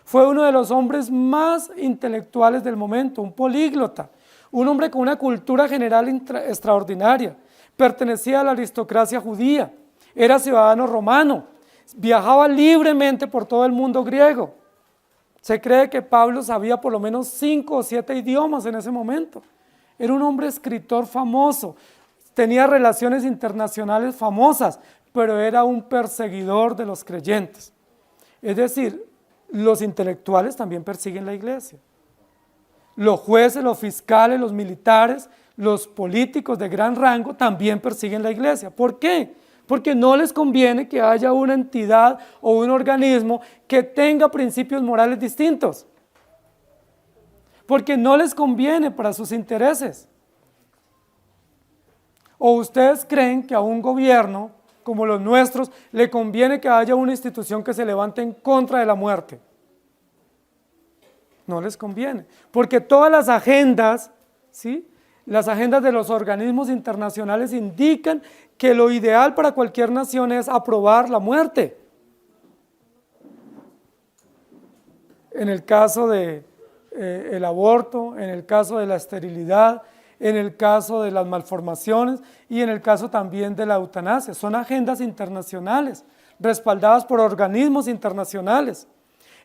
Fue uno de los hombres más intelectuales del momento, un políglota, un hombre con una cultura general extraordinaria. Pertenecía a la aristocracia judía, era ciudadano romano, viajaba libremente por todo el mundo griego. Se cree que Pablo sabía por lo menos 5 o 7 idiomas en ese momento. Era un hombre escritor famoso, tenía relaciones internacionales famosas, pero era un perseguidor de los creyentes. Es decir, los intelectuales también persiguen la iglesia. Los jueces, los fiscales, los militares, los políticos de gran rango también persiguen la iglesia. ¿Por qué? Porque no les conviene que haya una entidad o un organismo que tenga principios morales distintos. Porque no les conviene para sus intereses. ¿O ustedes creen que a un gobierno como los nuestros le conviene que haya una institución que se levante en contra de la muerte? No les conviene, porque todas las agendas, ¿sí? Las agendas de los organismos internacionales indican que lo ideal para cualquier nación es aprobar la muerte. En el caso de el aborto, en el caso de la esterilidad, en el caso de las malformaciones y en el caso también de la eutanasia. Son agendas internacionales, respaldadas por organismos internacionales.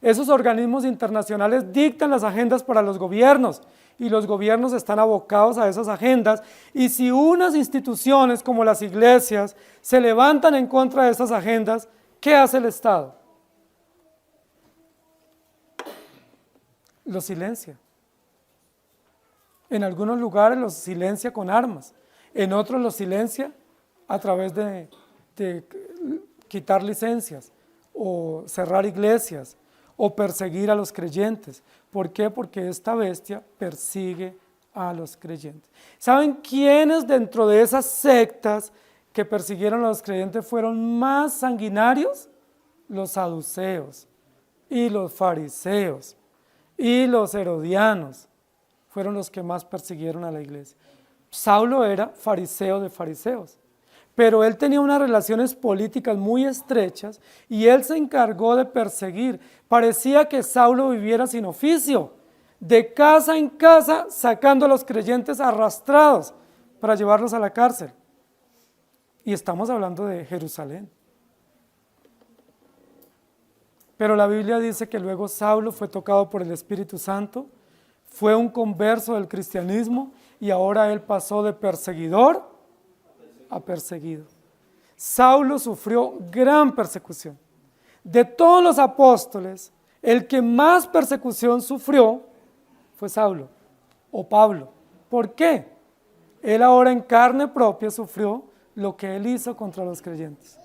Esos organismos internacionales dictan las agendas para los gobiernos y los gobiernos están abocados a esas agendas. Y si unas instituciones como las iglesias se levantan en contra de esas agendas, ¿qué hace el Estado? Los silencia. En algunos lugares los silencia con armas, en otros los silencia a través de quitar licencias, o cerrar iglesias, o perseguir a los creyentes. ¿Por qué? Porque esta bestia persigue a los creyentes. ¿Saben quiénes dentro de esas sectas que persiguieron a los creyentes fueron más sanguinarios? Los saduceos y los fariseos y los herodianos fueron los que más persiguieron a la iglesia. Saulo era fariseo de fariseos, pero él tenía unas relaciones políticas muy estrechas y él se encargó de perseguir. Parecía que Saulo viviera sin oficio, de casa en casa sacando a los creyentes arrastrados para llevarlos a la cárcel. Y estamos hablando de Jerusalén. Pero la Biblia dice que luego Saulo fue tocado por el Espíritu Santo, fue un converso del cristianismo y ahora él pasó de perseguidor a perseguido. Saulo sufrió gran persecución. De todos los apóstoles, el que más persecución sufrió fue Saulo o Pablo. ¿Por qué? Él ahora en carne propia sufrió lo que él hizo contra los creyentes.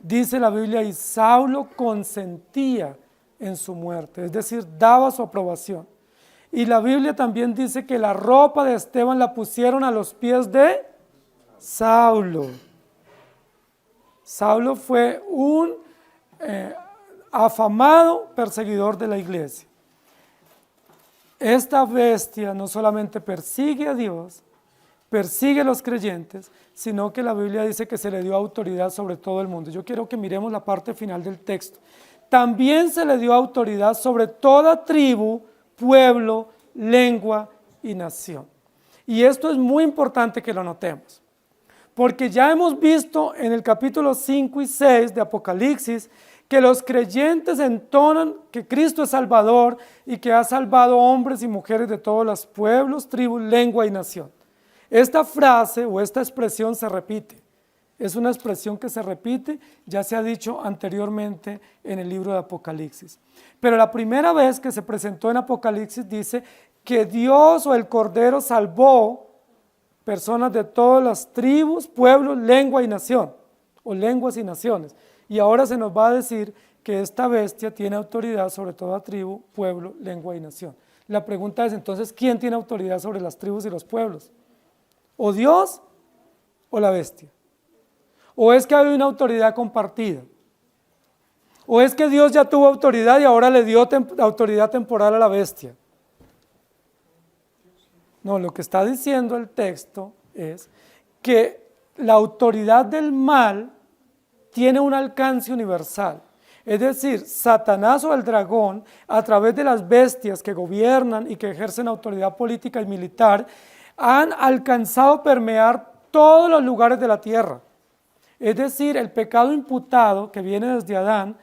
Dice la Biblia, y Saulo consentía en su muerte, es decir, daba su aprobación. Y la Biblia también dice que la ropa de Esteban la pusieron a los pies de Saulo. Saulo fue un afamado perseguidor de la iglesia. Esta bestia no solamente persigue a Dios, persigue a los creyentes, sino que la Biblia dice que se le dio autoridad sobre todo el mundo. Yo quiero que miremos la parte final del texto. También se le dio autoridad sobre toda tribu, pueblo, lengua y nación. Y esto es muy importante que lo notemos, porque ya hemos visto en el capítulo 5 y 6 de Apocalipsis que los creyentes entonan que Cristo es Salvador y que ha salvado hombres y mujeres de todos los pueblos, tribus, lengua y nación. Esta frase o esta expresión se repite. Es una expresión que se repite, ya se ha dicho anteriormente en el libro de Apocalipsis. Pero la primera vez que se presentó en Apocalipsis dice que Dios o el Cordero salvó personas de todas las tribus, pueblos, lengua y nación, o lenguas y naciones. Y ahora se nos va a decir que esta bestia tiene autoridad sobre toda tribu, pueblo, lengua y nación. La pregunta es entonces, ¿quién tiene autoridad sobre las tribus y los pueblos? ¿O Dios o la bestia? ¿O es que hay una autoridad compartida? ¿O es que Dios ya tuvo autoridad y ahora le dio autoridad temporal a la bestia? No, lo que está diciendo el texto es que la autoridad del mal tiene un alcance universal. Es decir, Satanás o el dragón, a través de las bestias que gobiernan y que ejercen autoridad política y militar, han alcanzado a permear todos los lugares de la tierra. Es decir, el pecado imputado que viene desde Adán,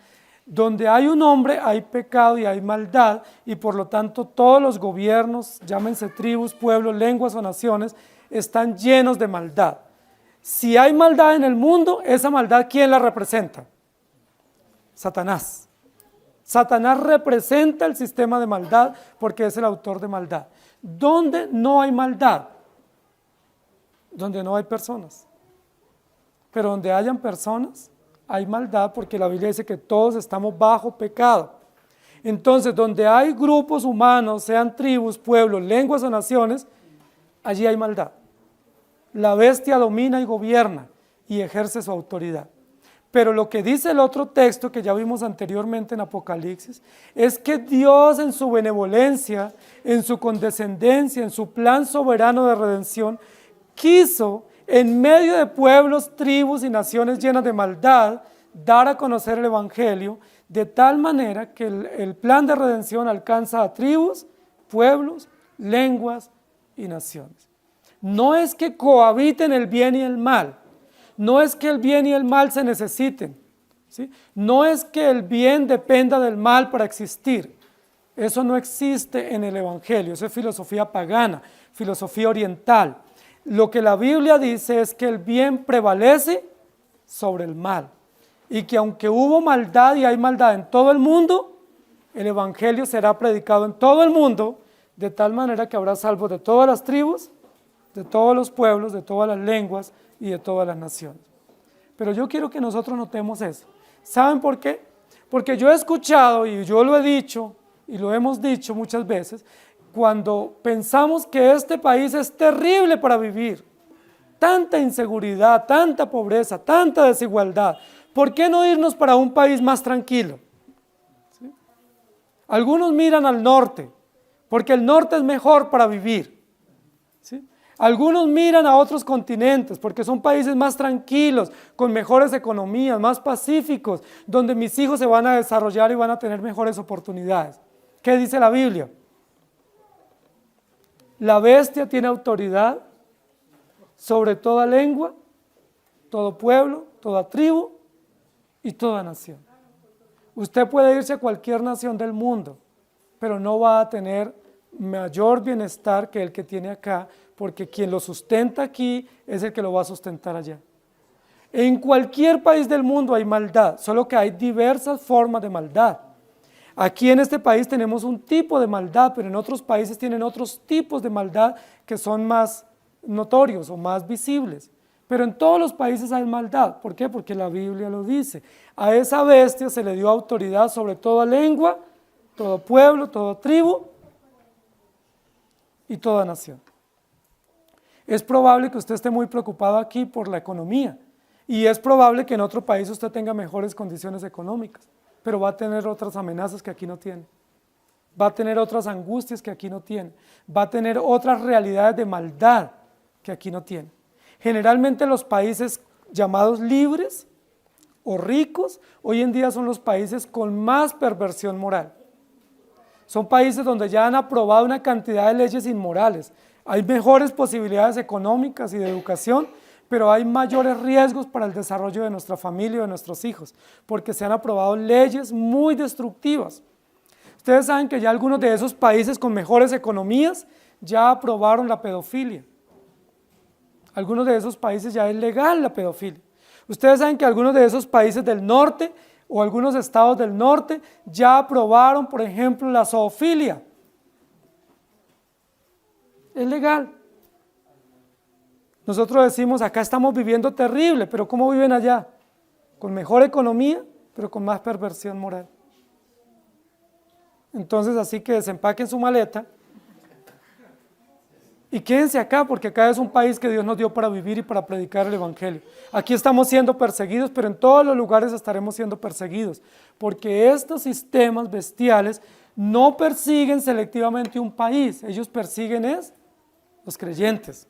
donde hay un hombre hay pecado y hay maldad, y por lo tanto todos los gobiernos, llámense tribus, pueblos, lenguas o naciones, están llenos de maldad. Si hay maldad en el mundo, esa maldad, ¿quién la representa? Satanás. Satanás representa el sistema de maldad porque es el autor de maldad. ¿Dónde no hay maldad? Donde no hay personas. Pero donde hayan personas, hay maldad porque la Biblia dice que todos estamos bajo pecado. Entonces, donde hay grupos humanos, sean tribus, pueblos, lenguas o naciones, allí hay maldad. La bestia domina y gobierna y ejerce su autoridad. Pero lo que dice el otro texto que ya vimos anteriormente en Apocalipsis, es que Dios en su benevolencia, en su condescendencia, en su plan soberano de redención, quiso en medio de pueblos, tribus y naciones llenas de maldad, dar a conocer el Evangelio, de tal manera que el plan de redención alcanza a tribus, pueblos, lenguas y naciones. No es que cohabiten el bien y el mal, no es que el bien y el mal se necesiten, ¿sí? No es que el bien dependa del mal para existir. Eso no existe en el Evangelio, eso es filosofía pagana, filosofía oriental. Lo que la Biblia dice es que el bien prevalece sobre el mal. y que aunque hubo maldad y hay maldad en todo el mundo, el evangelio será predicado en todo el mundo, de tal manera que habrá salvos de todas las tribus, de todos los pueblos, de todas las lenguas y de todas las naciones. Pero yo quiero que nosotros notemos eso. ¿Saben por qué? Porque yo he escuchado y yo lo he dicho y lo hemos dicho muchas veces, cuando pensamos que este país es terrible para vivir, tanta inseguridad, tanta pobreza, tanta desigualdad, ¿por qué no irnos para un país más tranquilo? ¿Sí? Algunos miran al norte, porque el norte es mejor para vivir. ¿Sí? Algunos miran a otros continentes, porque son países más tranquilos, con mejores economías, más pacíficos, donde mis hijos se van a desarrollar y van a tener mejores oportunidades. ¿Qué dice la Biblia? La bestia tiene autoridad sobre toda lengua, todo pueblo, toda tribu y toda nación. Usted puede irse a cualquier nación del mundo, pero no va a tener mayor bienestar que el que tiene acá, porque quien lo sustenta aquí es el que lo va a sustentar allá. En cualquier país del mundo hay maldad, solo que hay diversas formas de maldad. Aquí en este país tenemos un tipo de maldad, pero en otros países tienen otros tipos de maldad que son más notorios o más visibles. Pero en todos los países hay maldad. ¿Por qué? Porque la Biblia lo dice. A esa bestia se le dio autoridad sobre toda lengua, todo pueblo, toda tribu y toda nación. Es probable que usted esté muy preocupado aquí por la economía y es probable que en otro país usted tenga mejores condiciones económicas, pero va a tener otras amenazas que aquí no tiene, va a tener otras angustias que aquí no tiene, va a tener otras realidades de maldad que aquí no tiene. Generalmente los países llamados libres o ricos, hoy en día son los países con más perversión moral. Son países donde ya han aprobado una cantidad de leyes inmorales. Hay mejores posibilidades económicas y de educación, pero hay mayores riesgos para el desarrollo de nuestra familia y de nuestros hijos, porque se han aprobado leyes muy destructivas. Ustedes saben que ya algunos de esos países con mejores economías ya aprobaron la pedofilia. Algunos de esos países ya es legal la pedofilia. Ustedes saben que algunos de esos países del norte o algunos estados del norte ya aprobaron, por ejemplo, la zoofilia. Es legal. Nosotros decimos, acá estamos viviendo terrible, pero ¿cómo viven allá? Con mejor economía, pero con más perversión moral. Entonces, así que desempaquen su maleta y quédense acá, porque acá es un país que Dios nos dio para vivir y para predicar el evangelio. Aquí estamos siendo perseguidos, pero en todos los lugares estaremos siendo perseguidos, porque estos sistemas bestiales no persiguen selectivamente un país, ellos persiguen los creyentes.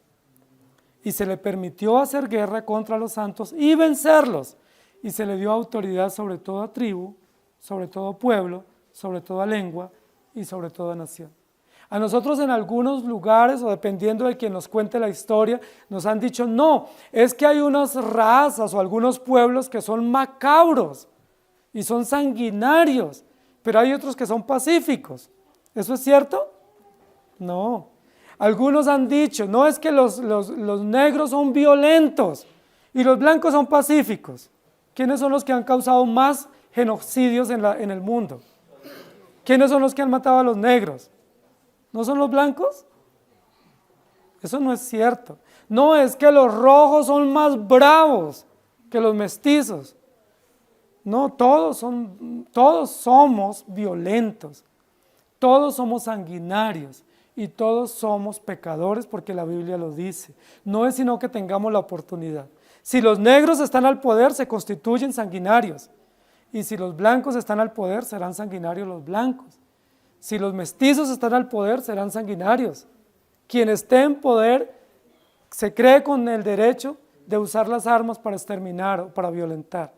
Y se le permitió hacer guerra contra los santos y vencerlos, y se le dio autoridad sobre toda tribu, sobre todo pueblo, sobre toda lengua y sobre toda nación. A nosotros en algunos lugares, o dependiendo de quien nos cuente la historia, nos han dicho, no, es que hay unas razas o algunos pueblos que son macabros y son sanguinarios, pero hay otros que son pacíficos. ¿Eso es cierto? No. Algunos han dicho, no, es que los negros son violentos y los blancos son pacíficos. ¿Quiénes son los que han causado más genocidios en el mundo? ¿Quiénes son los que han matado a los negros? ¿No son los blancos? Eso no es cierto. No, es que los rojos son más bravos que los mestizos. No, todos somos violentos, todos somos sanguinarios. Y todos somos pecadores porque la Biblia lo dice. No es sino que tengamos la oportunidad. Si los negros están al poder, se constituyen sanguinarios. Y si los blancos están al poder, serán sanguinarios los blancos. Si los mestizos están al poder, serán sanguinarios. Quien esté en poder se cree con el derecho de usar las armas para exterminar o para violentar.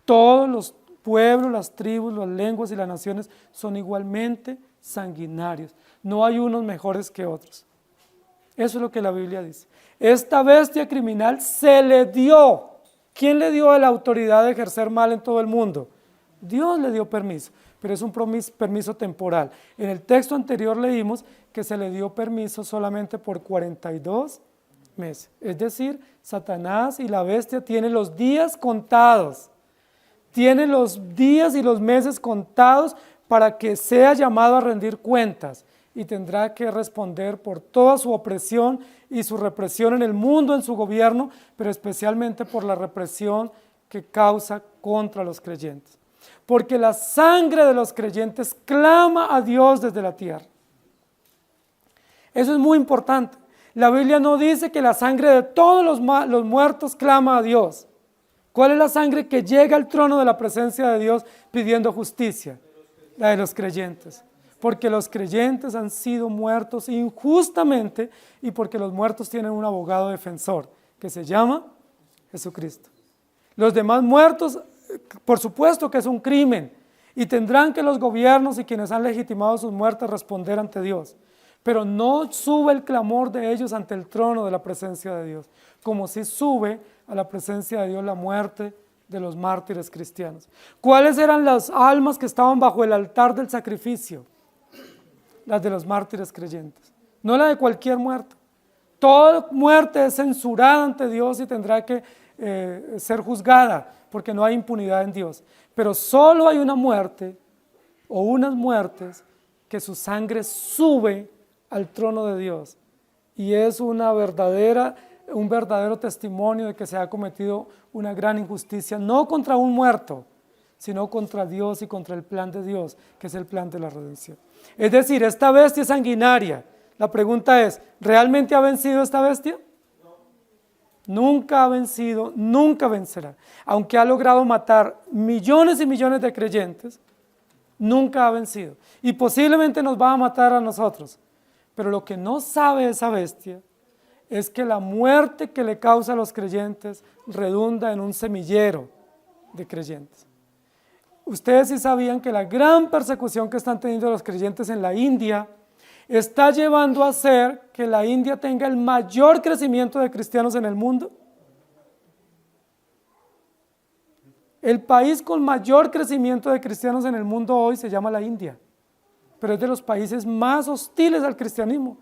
Todos los pueblos, las tribus, las lenguas y las naciones son igualmente sanguinarios. No hay unos mejores que otros. Eso es lo que la Biblia dice. Esta bestia criminal se le dio. ¿Quién le dio la autoridad de ejercer mal en todo el mundo? Dios le dio permiso, pero es un permiso temporal. En el texto anterior leímos que se le dio permiso solamente por 42 meses. Es decir, Satanás y la bestia tienen los días contados. tiene los días y los meses contados para que sea llamado a rendir cuentas y tendrá que responder por toda su opresión y su represión en el mundo, en su gobierno, pero especialmente por la represión que causa contra los creyentes. Porque la sangre de los creyentes clama a Dios desde la tierra. Eso es muy importante. La Biblia no dice que la sangre de todos los muertos clama a Dios. ¿Cuál es la sangre que llega al trono de la presencia de Dios pidiendo justicia? La de los creyentes. Porque los creyentes han sido muertos injustamente y porque los muertos tienen un abogado defensor que se llama Jesucristo. Los demás muertos, por supuesto que es un crimen y tendrán que los gobiernos y quienes han legitimado sus muertes responder ante Dios. Pero no sube el clamor de ellos ante el trono de la presencia de Dios, como si sube a la presencia de Dios la muerte de los mártires cristianos. ¿Cuáles eran las almas que estaban bajo el altar del sacrificio? Las de los mártires creyentes, no la de cualquier muerto. Toda muerte es censurada ante Dios y tendrá que ser juzgada, porque no hay impunidad en Dios. Pero solo hay una muerte, o unas muertes, que su sangre sube al trono de Dios, y es un verdadero testimonio de que se ha cometido una gran injusticia, no contra un muerto, sino contra Dios y contra el plan de Dios, que es el plan de la redención. Es decir, esta bestia es sanguinaria. La pregunta es, ¿realmente ha vencido esta bestia? Nunca ha vencido, nunca vencerá. Aunque ha logrado matar millones y millones de creyentes, nunca ha vencido. Y posiblemente nos va a matar a nosotros. Pero lo que no sabe esa bestia es que la muerte que le causa a los creyentes redunda en un semillero de creyentes. Ustedes sí sabían que la gran persecución que están teniendo los creyentes en la India está llevando a hacer que la India tenga el mayor crecimiento de cristianos en el mundo. El país con mayor crecimiento de cristianos en el mundo hoy se llama la India, pero es de los países más hostiles al cristianismo.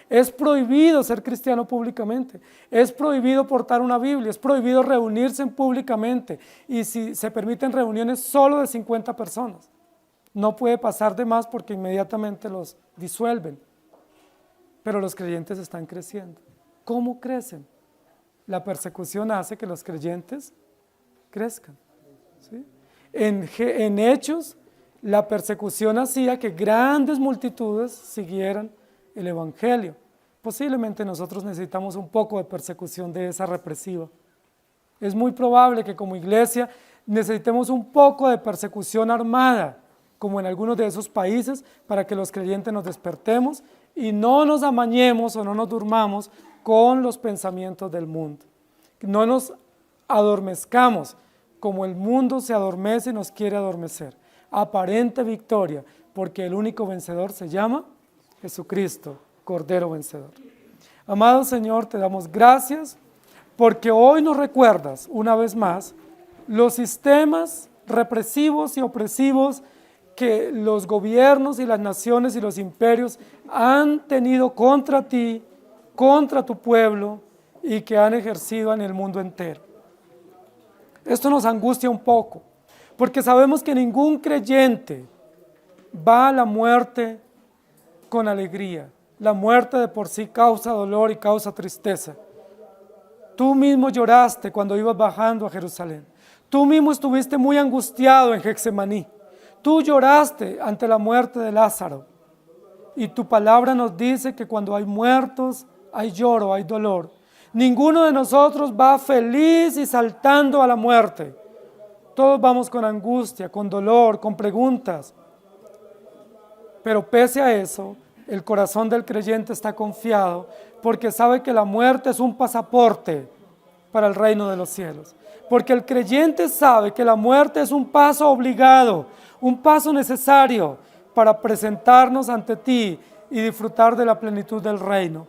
Es prohibido ser cristiano públicamente, es prohibido portar una Biblia, es prohibido reunirse públicamente y si se permiten reuniones solo de 50 personas. No puede pasar de más porque inmediatamente los disuelven. Pero los creyentes están creciendo. ¿Cómo crecen? La persecución hace que los creyentes crezcan. ¿Sí? En Hechos, la persecución hacía que grandes multitudes siguieran el Evangelio. Posiblemente nosotros necesitamos un poco de persecución de esa represiva. Es muy probable que como iglesia necesitemos un poco de persecución armada, como en algunos de esos países, para que los creyentes nos despertemos y no nos amañemos o no nos durmamos con los pensamientos del mundo. No nos adormezcamos como el mundo se adormece y nos quiere adormecer. Aparente victoria, porque el único vencedor se llama Jesucristo, Cordero vencedor. Amado Señor, te damos gracias porque hoy nos recuerdas una vez más los sistemas represivos y opresivos que los gobiernos y las naciones y los imperios han tenido contra ti, contra tu pueblo y que han ejercido en el mundo entero. Esto nos angustia un poco, porque sabemos que ningún creyente va a la muerte con alegría. La muerte de por sí causa dolor y causa tristeza. Tú mismo lloraste cuando ibas bajando a Jerusalén. Tú mismo estuviste muy angustiado en Getsemaní. Tú lloraste ante la muerte de Lázaro. Y tu palabra nos dice que cuando hay muertos, hay lloro, hay dolor. Ninguno de nosotros va feliz y saltando a la muerte. Todos vamos con angustia, con dolor, con preguntas. Pero pese a eso, el corazón del creyente está confiado porque sabe que la muerte es un pasaporte para el reino de los cielos. Porque el creyente sabe que la muerte es un paso obligado, un paso necesario para presentarnos ante ti y disfrutar de la plenitud del reino.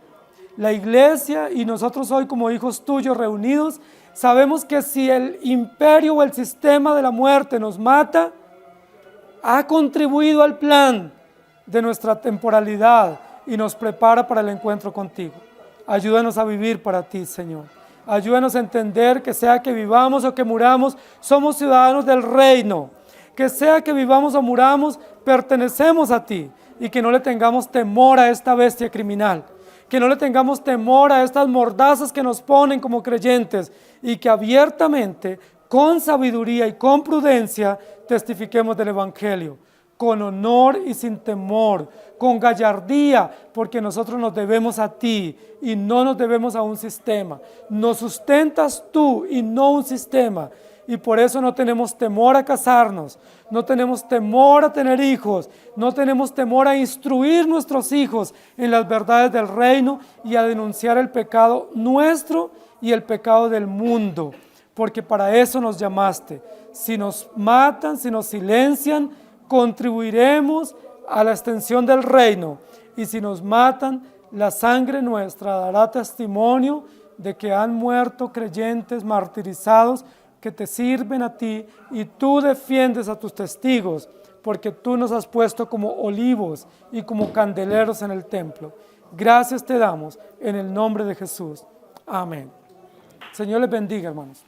La iglesia y nosotros hoy como hijos tuyos reunidos, sabemos que si el imperio o el sistema de la muerte nos mata, ha contribuido al plan de nuestra temporalidad y nos prepara para el encuentro contigo. Ayúdanos a vivir para ti, Señor. Ayúdanos a entender que sea que vivamos o que muramos, somos ciudadanos del reino. Que sea que vivamos o muramos, pertenecemos a ti. Y que no le tengamos temor a esta bestia criminal. Que no le tengamos temor a estas mordazas que nos ponen como creyentes. Y que abiertamente, con sabiduría y con prudencia, testifiquemos del Evangelio. Con honor y sin temor, con gallardía, porque nosotros nos debemos a ti y no nos debemos a un sistema. Nos sustentas tú y no un sistema. Y por eso no tenemos temor a casarnos, no tenemos temor a tener hijos, no tenemos temor a instruir nuestros hijos en las verdades del reino y a denunciar el pecado nuestro y el pecado del mundo, porque para eso nos llamaste. Si nos matan, si nos silencian, contribuiremos a la extensión del reino, y si nos matan, la sangre nuestra dará testimonio de que han muerto creyentes martirizados que te sirven a ti, y tú defiendes a tus testigos, porque tú nos has puesto como olivos y como candeleros en el templo. Gracias te damos en el nombre de Jesús. Amén. Señor les bendiga, hermanos.